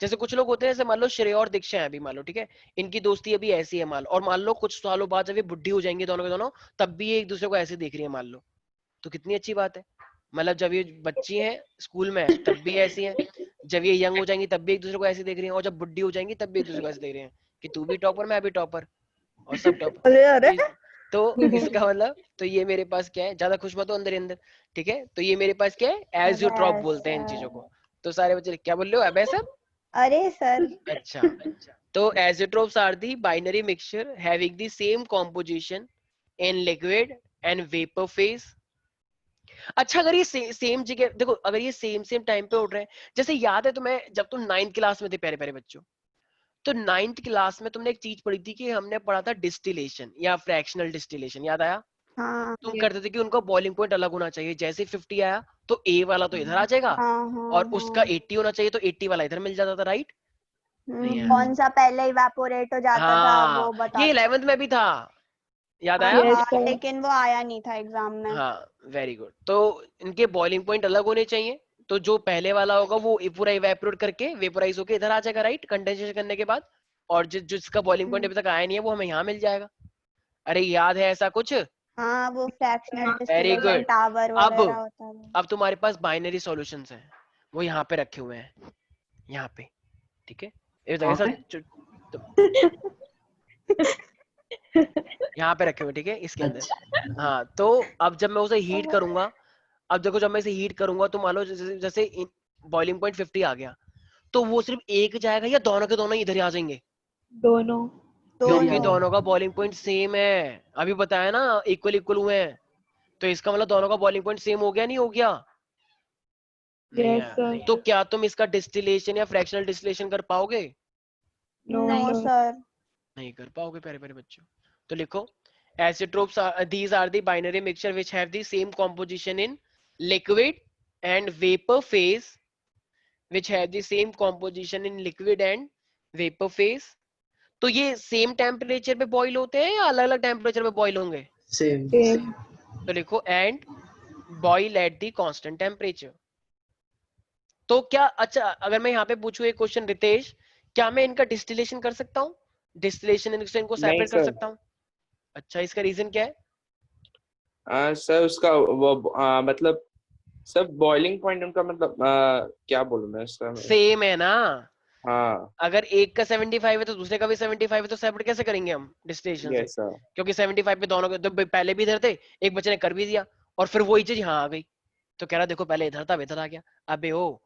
जैसे कुछ लोग होते हैं, जैसे मान लो श्रेया और दीक्षा है अभी, मान लो ठीक है, इनकी दोस्ती अभी ऐसी है मान लो, और मान लो कुछ सालों बाद जब ये बुढ़ी हो जाएंगे दोनों के दोनों, तब भी ये एक दूसरे को ऐसे देख रही है मान लो, तो कितनी अच्छी बात है। मतलब जब ये बच्ची हैं स्कूल में तब भी ऐसी हैं, जब ये यंग हो जाएंगी तब भी एक दूसरे को ऐसे देख रही हैं, और जब बुढ़ी हो जाएंगी तब भी एक दूसरे को ऐसे देख रही हैं कि तू भी टॉपर मैं भी टॉपर और सब टॉपर। अरे अरे तो इसका मतलब, तो ये मेरे पास क्या है, ज्यादा खुश मत हो अंदर ही अंदर, ठीक है। तो ये मेरे पास क्या है, एज यू ट्रॉप बोलते हैं इन चीजों को। तो सारे बच्चे क्या बोल रहे हो अबे सर? अरे सर। अच्छा, तो azeotropes are the binary mixture having the same composition in liquid and vapour phase. अच्छा अगर ये सेम जगह देखो, अगर ये सेम टाइम पे उड़ रहे हैं, जैसे याद है तुम्हें जब तुम 9th क्लास में थे प्यारे प्यारे बच्चों, तो 9th क्लास में तुमने एक चीज पढ़ी थी कि हमने पढ़ा था डिस्टिलेशन या फ्रैक्शनल डिस्टिलेशन, याद आया? हाँ तुम करते थे कि उनका बॉइलिंग पॉइंट अलग होना चाहिए, जैसे 50 आया तो ए वाला तो इधर आ जाएगा, हाँ और उसका 80 होना चाहिए तो 80 वाला इधर मिल जाता था, राइट? नहीं है। कौन सा पहले इवेपोरेट हो जाता था हाँ, वो बता। ये 11th में भी था, याद आया? हाँ, लेकिन वो आया नहीं था एग्जाम में। हाँ वेरी गुड। तो इनके बॉइलिंग पॉइंट अलग होने चाहिए, तो जो पहले वाला होगा वो पूरा इवेपोरेट करके वेपोराइज होके इधर आ जाएगा, राइट, कंडेंसेशन करने के बाद, और जिसका बॉइलिंग पॉइंट अभी तक आया नहीं है वो हमें यहाँ मिल जाएगा। अरे याद है ऐसा कुछ? हाँ वो fractional very distillation good. Tower अब वगैरह होता है। अब तुम्हारे पास बाइनरी सॉल्यूशंस हैं, वो यहाँ पे रखे हुए हैं, यहाँ पे, ठीक है, यहाँ पे रखे हुए, ठीक है, इसके अंदर। हाँ, तो अब जब मैं उसे हीट करूंगा, अब देखो जब मैं इसे हीट करूंगा तो मान लो जैसे बॉइलिंग पॉइंट 50 आ गया, तो वो सिर्फ एक जाएगा या दोनों के दोनों इधर ही आ जाएंगे? दोनों। क्योंकि दोनों का बॉइलिंग पॉइंट सेम है, अभी बताया ना, इक्वल इक्वल हुए हैं, तो इसका मतलब दोनों का बॉइलिंग पॉइंट सेम हो गया नहीं हो गया? नहीं है। तो क्या तुम इसका डिस्टिलेशन या फ्रैक्शनल डिस्टिलेशन कर पाओगे? No sir. नहीं कर पाओगे प्यारे प्यारे बच्चों। तो लिखो एसिट्रोप्स these are the binary mixture which have the same composition in liquid and vapor phase, which have the same composition in liquid and vapor phase। तो ये सेम टेम्परेचर पे बॉईल होते हैं या अलग अलग टेम्परेचर पे बॉईल होंगे? सेम। तो लिखो and boil at the constant temperature. तो क्या, अच्छा अगर मैं यहाँ पे पूछूं एक क्वेश्चन रितेश, क्या मैं इनका डिस्टिलेशन कर सकता हूँ? डिस्टिलेशन इनको सेपरेट कर सकता हूँ? अच्छा, इसका रीजन क्या है? सर उसका वो मतलब सर बॉइलिंग पॉइंट उनका मतलब क्या बोलूं मैं इसका? सेम है ना? हाँ, अगर एक का 75 है तो दूसरे का भी 75 है, तो सेपरेट कैसे करेंगे हम डिस्टिलेशन से? सर क्योंकि 75 पे दोनों के तो पहले भी इधर थे, एक बच्चे ने कर भी दिया, और फिर वही चीज यहाँ आ गई, तो कह रहा देखो पहले इधर था इधर आ गया। अबे ओ,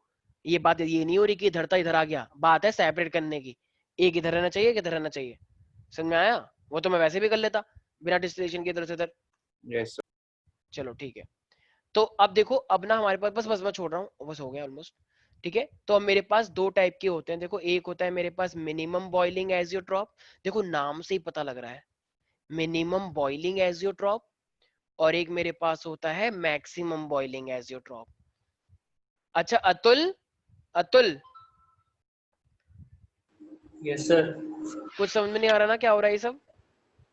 ये बात ये नहीं हो रही कि इधर था इधर आ गया, बात है सेपरेट करने की, एक इधर रहना चाहिए एक इधर रहना चाहिए। समझ में आया? वो तो मैं वैसे भी कर लेता बिना डिस्टिलेशन के इधर से इधर। Yes sir. चलो ठीक है। तो अब देखो, अब ना हमारे पास, बस मैं छोड़ रहा हूँ, बस हो गया ऑलमोस्ट, ठीक है। तो अब मेरे पास दो टाइप के होते हैं, देखो एक होता है मेरे पास मिनिमम बॉइलिंग एजियोट्रॉप, देखो नाम से ही पता लग रहा है मिनिमम बॉइलिंग एजियोट्रॉप, और एक मेरे पास होता है मैक्सिमम बॉइलिंग एजियोट्रॉप। अच्छा अतुल, अतुल यस सर। कुछ समझ में नहीं आ रहा ना क्या हो रहा है ये सब?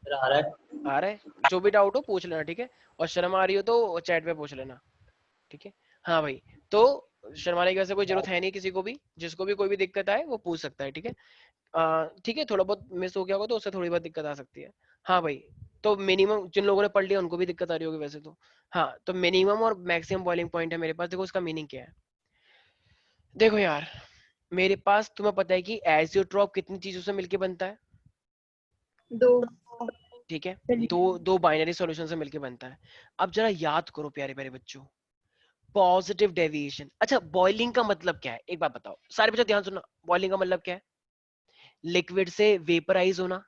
आ रहा है। आ रहा है? जो भी डाउट हो पूछ लेना, ठीक है? और शर्म आ रही हो तो चैट पे पूछ लेना, ठीक है? हाँ भाई, तो शर्माने की वैसे कोई जरूरत है नहीं किसी को भी, जिसको भी कोई भी दिक्कत आए वो पूछ सकता है, ठीक है? ठीक है, थोड़ा बहुत मिस हो गया होगा तो उससे थोड़ी बहुत दिक्कत आ सकती है। हाँ भाई, तो मिनिमम जिन लोगों ने पढ़ लिया उनको भी दिक्कत आ रही होगी वैसे तो। हाँ, तो मिनिमम और मैक्सिमम बॉइलिंग पॉइंट है मेरे पास। देखो उसका मीनिंग क्या है। देखो यार, मेरे पास तुम्हें पता है कि एजियोट्रॉप कितनी चीजों से मिलके बनता है? 2। ठीक है, दो बाइनरी सॉल्यूशन से मिलके बनता है। अब जरा याद करो प्यारे प्यारे बच्चों, पॉजिटिव डेविएशन। अच्छा, बॉइलिंग का मतलब क्या है एक बात बताओ सारे बच्चे, ध्यान सुनना। बॉइलिंग का मतलब क्या है? लिक्विड से वेपराइज होना।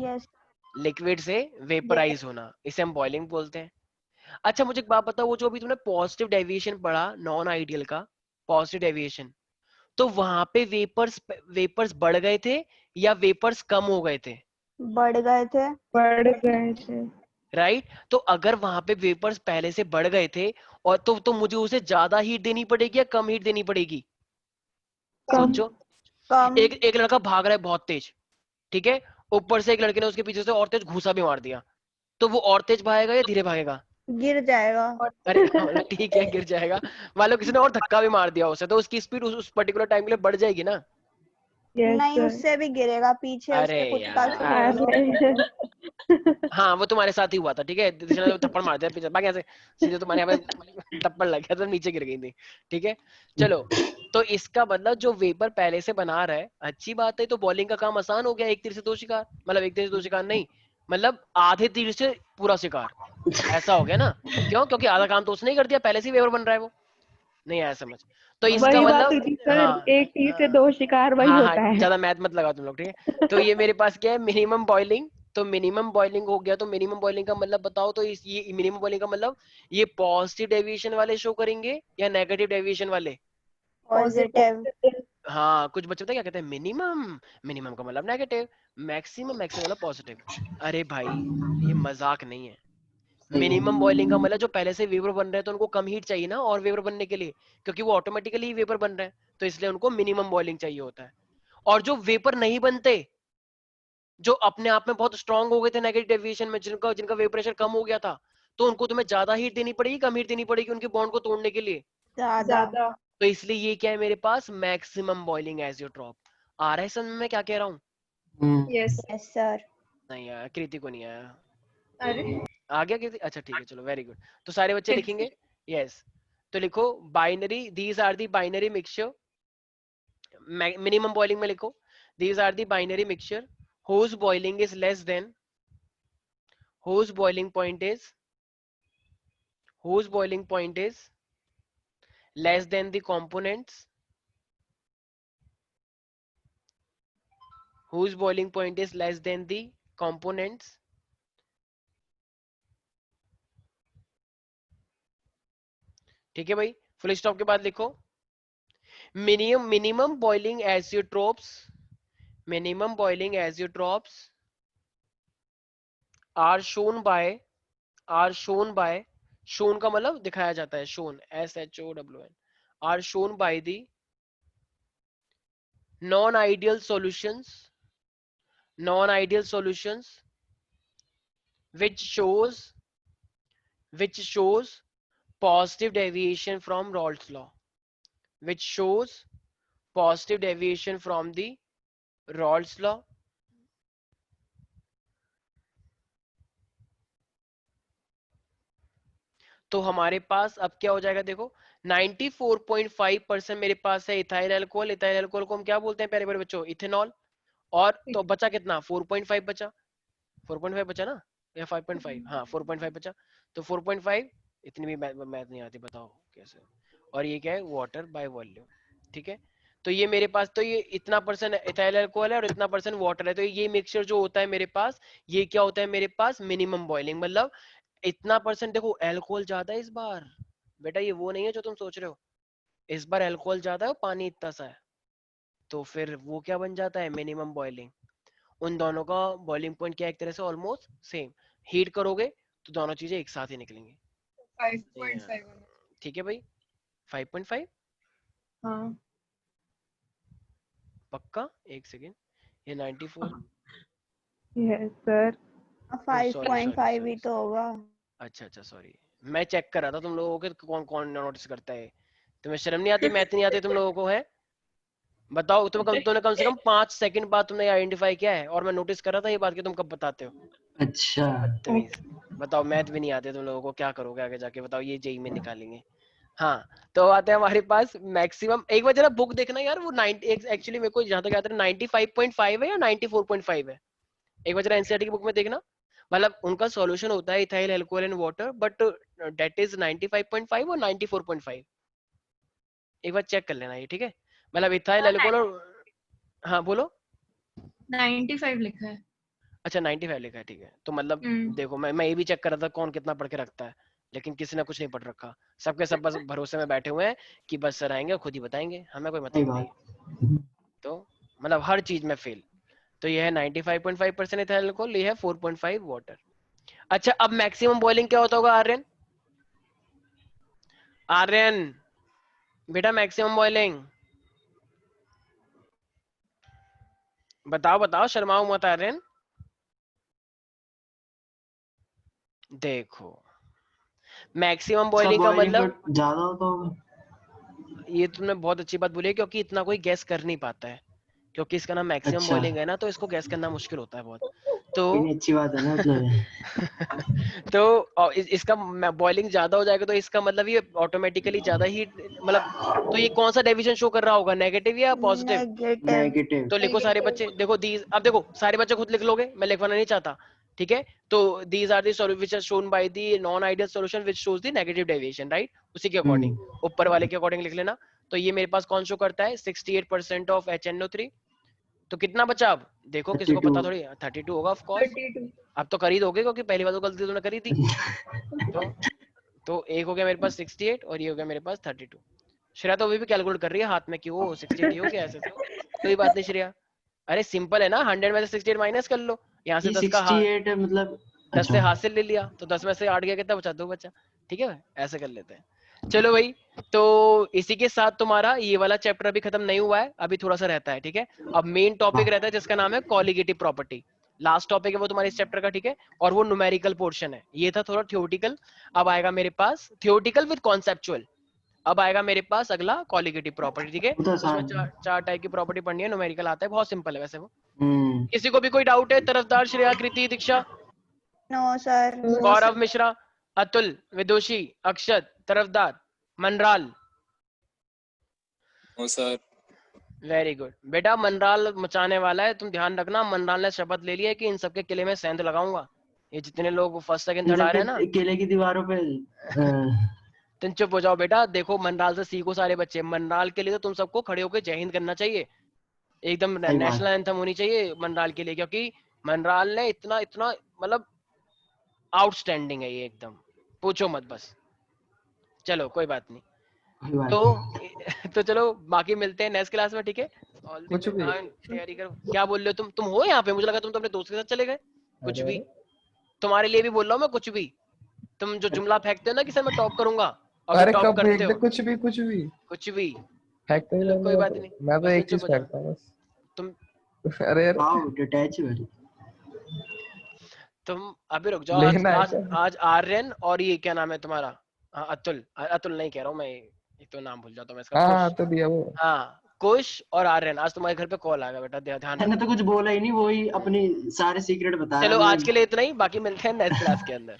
यस। लिक्विड से वेपराइज होना, इसे हम बॉइलिंग बोलते हैं। अच्छा मुझे एक बात बताओ, वो जो अभी तुमने पॉजिटिव डेविएशन पढ़ा नॉन आइडियल का, पॉजिटिव डेविएशन, तो वहां पे वेपर्स वेपर्स बढ़ गए थे या वेपर्स कम हो गए थे? बढ़ गए थे। बढ़ गए थे। राइट, तो अगर वहां पे वेपर्स पहले से बढ़ गए थे और तो मुझे उसे ज्यादा हीट देनी पड़ेगी या कम हीट देनी पड़ेगी? कम। सोचो। कम। एक लड़का भाग रहा है बहुत तेज, ठीक है? ऊपर से एक लड़के ने उसके पीछे से और तेज घूसा भी मार दिया, तो वो और तेज भागेगा या धीरे भागेगा? गिर जाएगा। अरे ठीक है, गिर जाएगा। मान लो किसी ने और धक्का भी मार दिया उसे, तो उसकी स्पीड उस पर्टिकुलर टाइम के लिए बढ़ जाएगी ना? नहीं, उससे भी गिरेगा, पीछे अरे उसके खुद का यार, छोड़ दो। हाँ वो तुम्हारे साथ ही हुआ था, ठीक है? दिशा ने थप्पड़ मार दिया पीछे, भाग यहाँ से, सीधे तुम्हारे यहाँ पे थप्पड़ लग गया तो नीचे गिर गई थी, ठीक है? चलो, तो इसका मतलब जो वेपर पहले से बना रहा है, अच्छी बात है, तो बॉलिंग का काम आसान हो गया। एक तीर से दो शिकार, मतलब एक तीर से दो शिकार नहीं, मतलब आधे तीर से पूरा शिकार, ऐसा हो गया ना? क्यों? क्योंकि आधा काम तो उसने ही कर दिया, पहले से ही वेपर बन रहा है वो। नहीं आया समझ? तो इसका वही बात मतलब, हुई थी सर, हाँ एक तीर से दो शिकार वही हाँ होता है। ज्यादा मैथ मत लगाओ तुम लोग, ठीक है? तो ये मेरे पास क्या है, मिनिमम बॉइलिंग। तो मिनिमम बॉइलिंग हो गया, तो मिनिमम बॉइलिंग का मतलब बताओ तो ये मिनिमम बॉइलिंग का मतलब ये पॉजिटिव डेविएशन वाले शो करेंगे या नेगेटिव डेविएशन वाले? पॉजिटिव। हाँ, कुछ बच्चे पता क्या कहते हैं, मिनिमम, मिनिमम का मतलब नेगेटिव, मैक्सिमम, मैक्सिमम मतलब पॉजिटिव। अरे भाई, ये मजाक नहीं है। मिनिमम बॉइलिंग का मतलब जो पहले से वेपर बन रहे हैं तो उनको कम हीट चाहिए ना और वेपर बनने के लिए, क्योंकि वो ऑटोमेटिकली वेपर बन रहे हैं, तो इसलिए उनको मिनिमम बॉइलिंग चाहिए होता है। और जो वेपर नहीं बनते, जो अपने आप में बहुत स्ट्रांग हो गए थे नेगेटिव डेविएशन में, जिनका जिनका वेपर प्रेशर कम हो गया था, तो उनको तुम्हें ज्यादा हीट देनी पड़ेगी कम हीट देनी पड़ेगी उनके बॉन्ड को तोड़ने के लिए? ज्यादा। तो इसलिए ये क्या है मेरे पास, मैक्सिमम बॉइलिंग एजियोट्रॉप। आ रहा है समझ में मैं क्या कह रहा हूँ? Yes yes sir. नहीं आया, कृति को नहीं आया। अरे आ गया कृति? अच्छा ठीक है, चलो वेरी गुड। तो सारे बच्चे लिखेंगे यस। तो लिखो binary, these are the binary mixture. Minimum boiling में लिखो, these are the binary mixture whose boiling is less than, whose boiling point is, whose boiling point is less than the components, whose boiling point is less than the components, ठीक है भाई? फुल स्टॉप के बाद लिखो minimum boiling azeotrops, minimum boiling azeotrops are shown by, are shown by, shown का मतलब दिखाया जाता है, shown, SHOWN, are shown by the non-ideal solutions, non-ideal solutions which shows, which shows positive deviation from Raoult's law, which shows positive deviation from the Raoult's law. तो हमारे पास अब क्या हो जाएगा, देखो 94.5% मेरे पास है इथाइल अल्कोहल। इथाइल अल्कोहल को हम क्या बोलते हैं प्यारे प्यारे बच्चों, इथेनॉल। और तो बचा कितना, 4.5 बचा, 4.5 बचा ना, या 5.5, हाँ 4.5 बचा। तो 4.5, इतनी भी मैथ नहीं आती, बताओ कैसे? और ये क्या है, वाटर बाय वॉल्यूम, ठीक है? तो ये मेरे पास, तो ये इतना परसेंट इथाइल अल्कोहल है और इतना परसेंट वाटर है, तो ये मिक्सचर जो होता है मेरे पास, ये क्या होता है मेरे पास, मिनिमम बॉइलिंग। मतलब इतना परसेंट, देखो अल्कोहल ज्यादा है इस बार बेटा, ये वो नहीं है जो तुम सोच रहे हो, इस बार अल्कोहल ज्यादा है और पानी इतना सा है, तो फिर वो क्या बन जाता है, मिनिमम बॉइलिंग। उन दोनों का बॉइलिंग पॉइंट क्या एक तरह से ऑलमोस्ट सेम, हीट करोगे तो दोनों चीजें एक साथ ही निकलेंगी। 5.5 ठीक है भाई, 5.5। हाँ पक्का? एक सेकेंड, ये 94 यस सर 5.5 ही तो होगा। अच्छा सॉरी, मैं चेक कर रहा था तुम लोगों के कौन कौन नोटिस करता है। तुम्हें शर्म नहीं आती, मैथ नहीं आती तुम लोगों को? है बताओ, तुमने कम से कम 5 सेकंड बाद तुमने आइडेंटिफाई किया है और मैं नोटिस कर रहा था ये बात कि तुम कब बताते हो। अच्छा बदतमीज। बताओ मैथ भी नहीं आते तुम लोगों को, क्या करोगे आगे जाके बताओ, ये जेई में निकालेंगे। हाँ तो आते हैं हमारे पास मैक्सिमम, एक बार जरा बुक देखना यार, वो 90 एक्चुअली मेरे को जहां तक याद है 95.5 है या 94.5 है, एक बार जरा एनसीईआरटी की बुक में देखना। मतलब उनका सॉल्यूशन होता है ethyl alcohol and water, but that is 95.5 और 94.5, एक बार चेक कर लेना ये, ठीक है? मतलब इथाइल अल्कोहल और, हाँ बोलो। 95 लिखा है। अच्छा 95 लिखा है, ठीक है। तो मतलब देखो मैं ये भी चेक कर रहा था कौन कितना पढ़ के रखता है, लेकिन किसी ने कुछ नहीं पढ़ रखा, सबके सब बस भरोसे में बैठे हुए हैं कि बस सर आएंगे खुद ही बताएंगे, हमें कोई मतलब नहीं। तो मतलब हर चीज में फेल। तो ये है 95.5% इथाइल अल्कोहल, ये है 4.5 वाटर। अच्छा अब मैक्सिमम बॉइलिंग क्या होता होगा आर्यन? आर्यन बेटा मैक्सिमम बॉइलिंग बताओ बताओ, शर्माओ मत आर्यन। देखो मैक्सिमम बॉइलिंग का मतलब ज्यादा हो तो, ये तुमने बहुत अच्छी बात बोली है, क्योंकि इतना कोई गैस कर नहीं पाता है, क्योंकि इसका नाम मैक्सिमम अच्छा। बॉइलिंग है ना, तो इसको गैस करना मुश्किल होता है बहुत। तो अच्छी बात है ना मतलब। तो इसका बॉइलिंग ज्यादा हो जाएगा तो इसका मतलब ये ऑटोमेटिकली ज्यादा ही मतलब, तो ये कौन सा डिवीजन शो कर रहा होगा, नेगेटिव या पॉजिटिव? नेगेटिव। तो लिखो सारे बच्चे, देखो दीज, अब देखो सारे बच्चे खुद लिख लोगे, मैं लिखवाना नहीं चाहता, ठीक है? तो these are the solution which are shown by the non ideal solution which shows the negative deviation, right? उसी के अकॉर्डिंग ऊपर वाले के अकॉर्डिंग लिख लेना। तो ये मेरे पास कौन शो करता है 68% ऑफ HNO3। तो कितना बचा अब देखो, किसी को पता थोड़ी, 32 होगा ऑफ कोर्स। अब तो कर ही दोगे क्योंकि पहली बार तो गलती तुमने करी थी। तो एक हो गया मेरे पास 68 और ये हो गया मेरे पास 32। श्रेया तो अभी भी कैलकुलेट कर रही है हाथ में कि वो 68 ही हो गया ऐसे, कोई बात नहीं श्रेया, अरे सिंपल है ना, 100 में से 68 माइनस कर लो, यहाँ से 10 का 68 मतलब 10 से हाथ से ले लिया तो 10 में से 8 गया, कितना बचा? 2 बचा, ठीक है? ऐसे कर लेते हैं। चलो भाई, तो इसी के साथ तुम्हारा ये वाला चैप्टर अभी खत्म नहीं हुआ है, अभी थोड़ा सा रहता है, ठीक है? अब मेन टॉपिक रहता है जिसका नाम है कॉलिगेटिव प्रॉपर्टी, लास्ट टॉपिक है वो तुम्हारे इस चैप्टर का, ठीक है? और वो न्यूमेरिकल पोर्शन है, ये था थोड़ा थ्योरेटिकल। अब आएगा मेरे पास थ्योरेटिकल विद कॉन्सेप्चुअल, अब आएगा मेरे पास अगला कॉलिगेटिव प्रॉपर्टी, ठीक है? उसमें चार टाइप की प्रॉपर्टी पढ़नी है, न्यूमेरिकल आता है, बहुत सिंपल है वैसे वो। किसी को भी कोई डाउट है? Tarafdar Shreya, Kriti, Diksha, no sir, Gaurav Mishra, Atul, Vidushi, Akshat, Tarafdar, Manral? No sir. Very good बेटा, मनराल मचाने वाला है, तुम ध्यान रखना। मनराल ने शपथ ले लिया है कि इन सबके किले में सेंध लगाऊंगा। ये जितने लोग फर्स्ट सेकंड थर्ड आ रहे हैं ना किले की दीवारों पे तुम चुप हो जाओ बेटा। देखो मनराल से सीखो सारे बच्चे, मनराल के लिए तो तुम सबको खड़े होकर जय हिंद करना चाहिए, एकदम नेशनल एंथम होनी चाहिए मनराल के लिए, क्योंकि मनराल ने इतना इतना मतलब आउटस्टैंडिंग है ये एकदम, पूछो मत बस। चलो कोई बात नहीं, तो चलो बाकी मिलते हैं नेक्स्ट क्लास में, ठीक है? कुछ भी तैयारी करो। क्या बोल रहे हो तुम हो यहाँ पे? मुझे लगा तुम तो अपने दोस्त के साथ चले गए। कुछ भी, तुम्हारे लिए भी बोल रहा हूँ मैं, कुछ भी। तुम जो जुमला फेंकते हो ना कि सर मैं टॉप करूंगा, अरे कब फेंक दे, कुछ भी कुछ भी फेंकते हैं, कोई बात नहीं, मैं तो एक चीज फेंकता हूं बस। तुम अरे यार तुम अभी रुक जाओ। आज आर्यन और ये क्या नाम है तुम्हारा, अतुल नहीं कह रहा हूँ मैं, एक तो नाम भूल जाता हूँ मैं इसका। हाँ तो दिया वो, हाँ कुश और आर्यन, आज तुम्हारे घर पे कॉल आएगा बेटा, ध्यान मैंने तो कुछ बोला ही नहीं, वो ही अपनी सारे सीक्रेट बता रहा है। चलो आज के लिए इतना ही, बाकी मिलते हैं नेक्स्ट क्लास के अंदर।